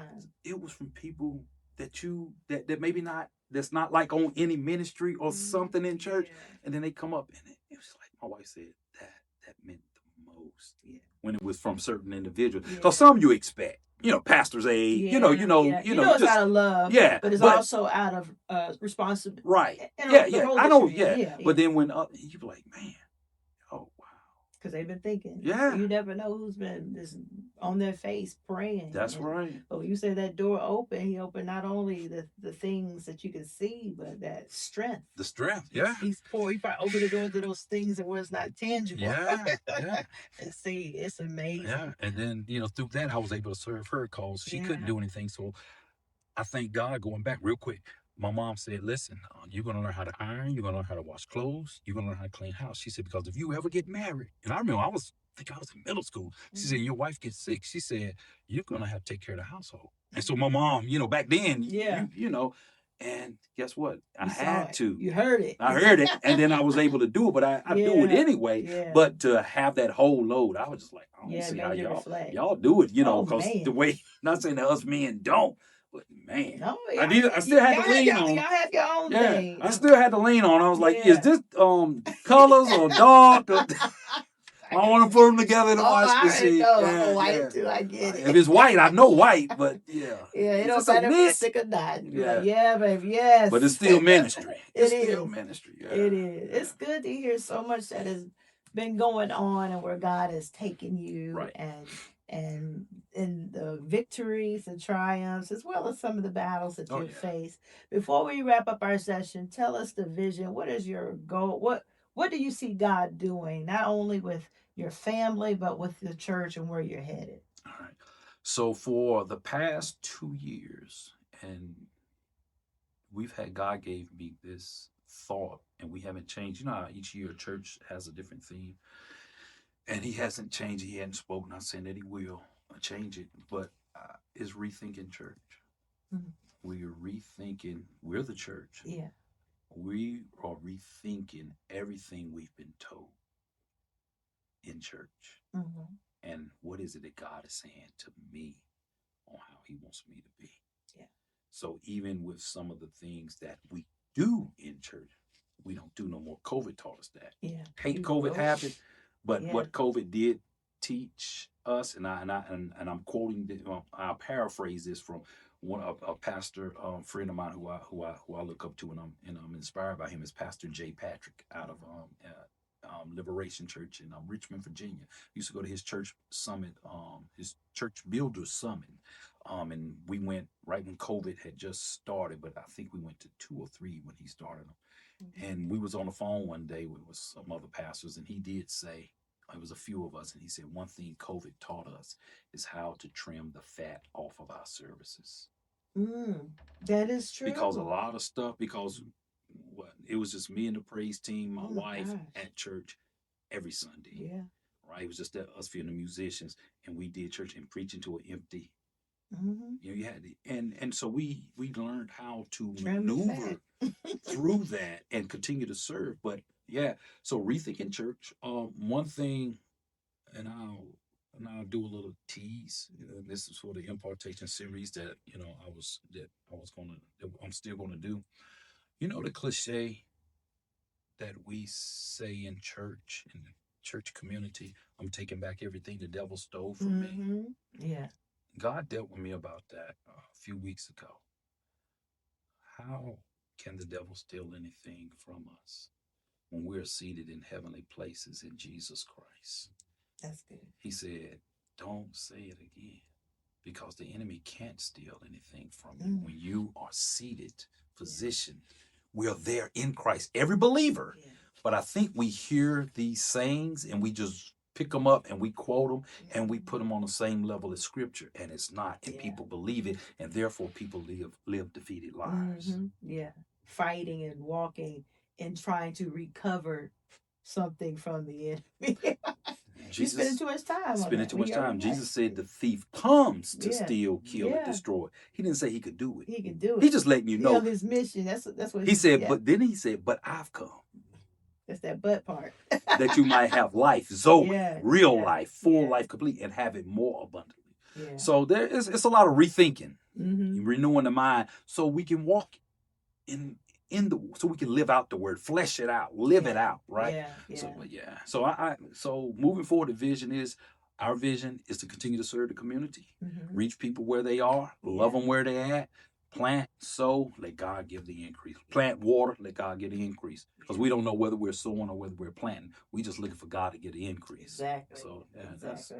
It was from people that maybe not, that's not like on any ministry or something in church. And then they come up and it was like my wife said, that meant the most when it was from certain individuals. Because some you expect. Pastor's aid, it's just, out of love, but it's also out of responsibility. Right. I know, But then when you be like, man, oh, wow. Because they've been thinking. Yeah. You never know who's been just on their face praying. That's right. But when you say that door open, he opened not only the things that you can see, but that strength. The strength, yeah. He probably opened the door to those things that was not tangible. Yeah. And see, it's amazing. Yeah. And then, through that, I was able to serve her because she couldn't do anything. So I thank God, going back real quick, my mom said, listen, you're going to learn how to iron. You're going to learn how to wash clothes. You're going to learn how to clean house. She said, because if you ever get married, and I remember I was in middle school. She said, your wife gets sick. She said, you're going to have to take care of the household. And so my mom, back then, and guess what? I had to. You heard it. I heard it. And then I was able to do it, but I do it anyway. Yeah. But to have that whole load, I was just like, I don't see how y'all do it, because the way, not saying that us men don't, but man, no, I still had to lean on. Y'all have your own thing. I still had to lean on. I was like, is this colors or dark? I don't want to put them together in a wash machine. I'm white too. I get it. If it's white, I know white, but it don't matter if it's sick or not. Baby, yes. But it's still ministry. It's still ministry. Yeah. It is. It's good to hear so much that has been going on and where God has taken you, right. and in the victories and triumphs, as well as some of the battles that you've faced. Before we wrap up our session, tell us the vision. What is your goal? What do you see God doing, not only with your family, but with the church and where you're headed? All right. So for the past 2 years, and God gave me this thought, and we haven't changed. You know how each year church has a different theme, and he hasn't changed. He hadn't spoken. Not saying that he will change it, but is rethinking church. Mm-hmm. We're rethinking. We're the church. Yeah. We are rethinking everything we've been told in church. Mm-hmm. And what is it that God is saying to me on how he wants me to be? Yeah. So even with some of the things that we do in church, we don't do no more. COVID taught us that. Yeah. Hate COVID happened, but what COVID did teach us, and I'm quoting, I'll paraphrase this from a pastor friend of mine who I look up to, and I'm inspired by him, is Pastor J. Patrick out of Liberation Church in Richmond, Virginia. Used to go to his church summit, his church builders summit, and we went right when COVID had just started, but I think we went to 2 or 3 when he started them. Mm-hmm. And we was on the phone one day with some other pastors, and he did say, it was a few of us, and he said, one thing COVID taught us is how to trim the fat off of our services. That is true. Because a lot of stuff, it was just me and the praise team, my wife at church every Sunday. Yeah. Right? It was just us few the musicians, and we did church and preaching to an empty. Mm-hmm. You had and so we learned how to maneuver through that and continue to serve. But so rethinking church. One thing, and I'll do a little tease. This is for the impartation series that I'm still gonna do. You know the cliche that we say in church, in the church community, I'm taking back everything the devil stole from me. Yeah. God dealt with me about that a few weeks ago. How can the devil steal anything from us when we're seated in heavenly places in Jesus Christ? That's good. He said, don't say it again, because the enemy can't steal anything from you when you are seated, positioned. We're there in Christ, every believer. Yeah. But I think we hear these sayings and we just pick them up and we quote them and we put them on the same level as Scripture, and it's not. And people believe it, and therefore people live defeated lives. Mm-hmm. Yeah, fighting and walking and trying to recover something from the enemy. He's spending too much time. Jesus said the thief comes to steal, kill, and destroy. He didn't say he could do it. He can do it. He's just letting you know his mission. That's what he said. But then he said, "But I've come." That's that but part. That you might have life, Zoe, real life, full life, complete, and have it more abundantly. Yeah. So it's a lot of rethinking, renewing the mind, so we can walk so we can live out the word, flesh it out, live it out, right? So moving forward, our vision is to continue to serve the community, reach people where they are, love them where they're at, plant, sow, let God give the increase. Plant, water, let God give the increase. Because we don't know whether we're sowing or whether we're planting. We just looking for God to get the increase. Exactly. So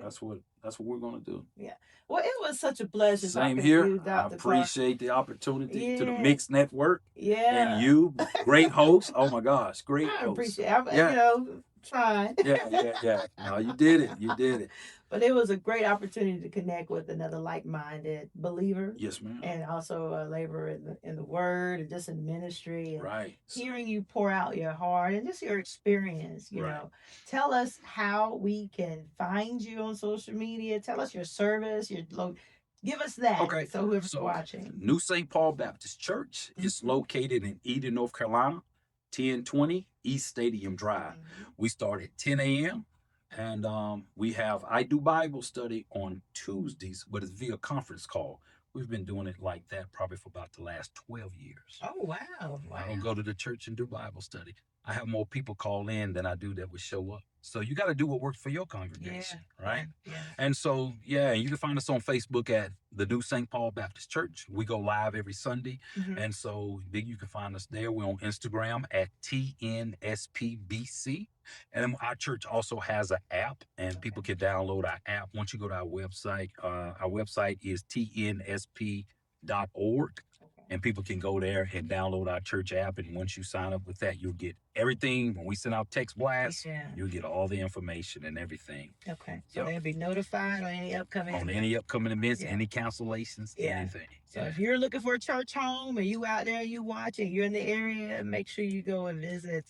that's what we're gonna do. Yeah. Well, it was such a pleasure. Same here. I appreciate the opportunity to the MIXX Network. Yeah. And you, great host. Oh my gosh, great host. I appreciate it. Trying. Yeah. No, you did it. You did it. But it was a great opportunity to connect with another like-minded believer, Yes, ma'am. and also a laborer in the word and just in ministry, and Right. hearing you pour out your heart and just your experience. You Right. know, tell us how we can find you on social media. Tell us your service, give us that. Okay. So whoever's So, watching. New St. Paul Baptist Church is located in Eden, North Carolina, 1020 East Stadium Drive. We start at 10 a.m. and we have I do Bible study on Tuesdays, but it's via conference call. We've been doing it like that probably for about the last 12 years. Oh wow! I don't go to the church and do Bible study. I have more people call in than I do that would show up. So you got to do what works for your congregation, right? Yeah. And so, yeah, you can find us on Facebook at the New St. Paul Baptist Church. We go live every Sunday. And so, you can find us there. We're on Instagram at TNSPBC. And our church also has an app, and people can download our app. Once you go to our website is tnsp.org. And people can go there and download our church app. And once you sign up with that, you'll get everything. When we send out text blasts, you'll get all the information and everything. Okay. So they'll be notified on any upcoming events, any cancellations, anything. So if you're looking for a church home and you out there, you watching, you're in the area, make sure you go and visit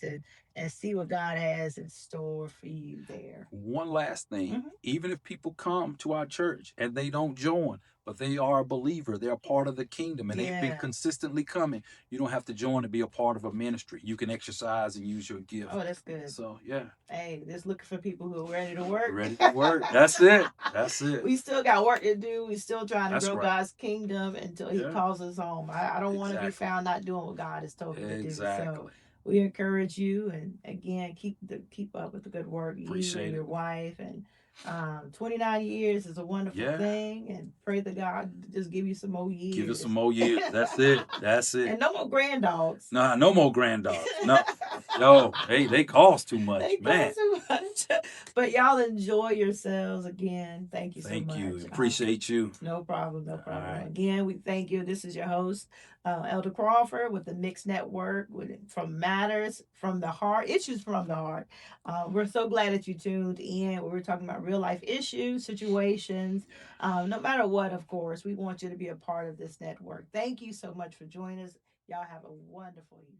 and see what God has in store for you there. One last thing, even if people come to our church and they don't join, but they are a believer, they're a part of the kingdom, and they've been consistently coming, you don't have to join to be a part of a ministry. You can exercise and use your gift. Oh, that's good. So, yeah. Hey, just looking for people who are ready to work. Ready to work. That's it. That's it. We still got work to do. We still trying to grow God's kingdom until He calls us home. I don't want to be found not doing what God has told me to do. So we encourage you, and again, keep up with the good work. Appreciate you and your wife, and 29 years is a wonderful thing, and pray that God just give you some more years. Give us some more years. That's it. That's it. And no more granddogs. Nah, no more granddogs. No. Yo, they cost too much, man. Cost too much. But y'all enjoy yourselves again. Thank you so much. Thank you. Appreciate you. No problem. No problem. Right. Again, we thank you. This is your host, Elder Crawford, with the MIXX Network, from Matters from the Heart, Issues from the Heart. We're so glad that you tuned in. We're talking about real life issues, situations, no matter what, of course. We want you to be a part of this network. Thank you so much for joining us. Y'all have a wonderful evening.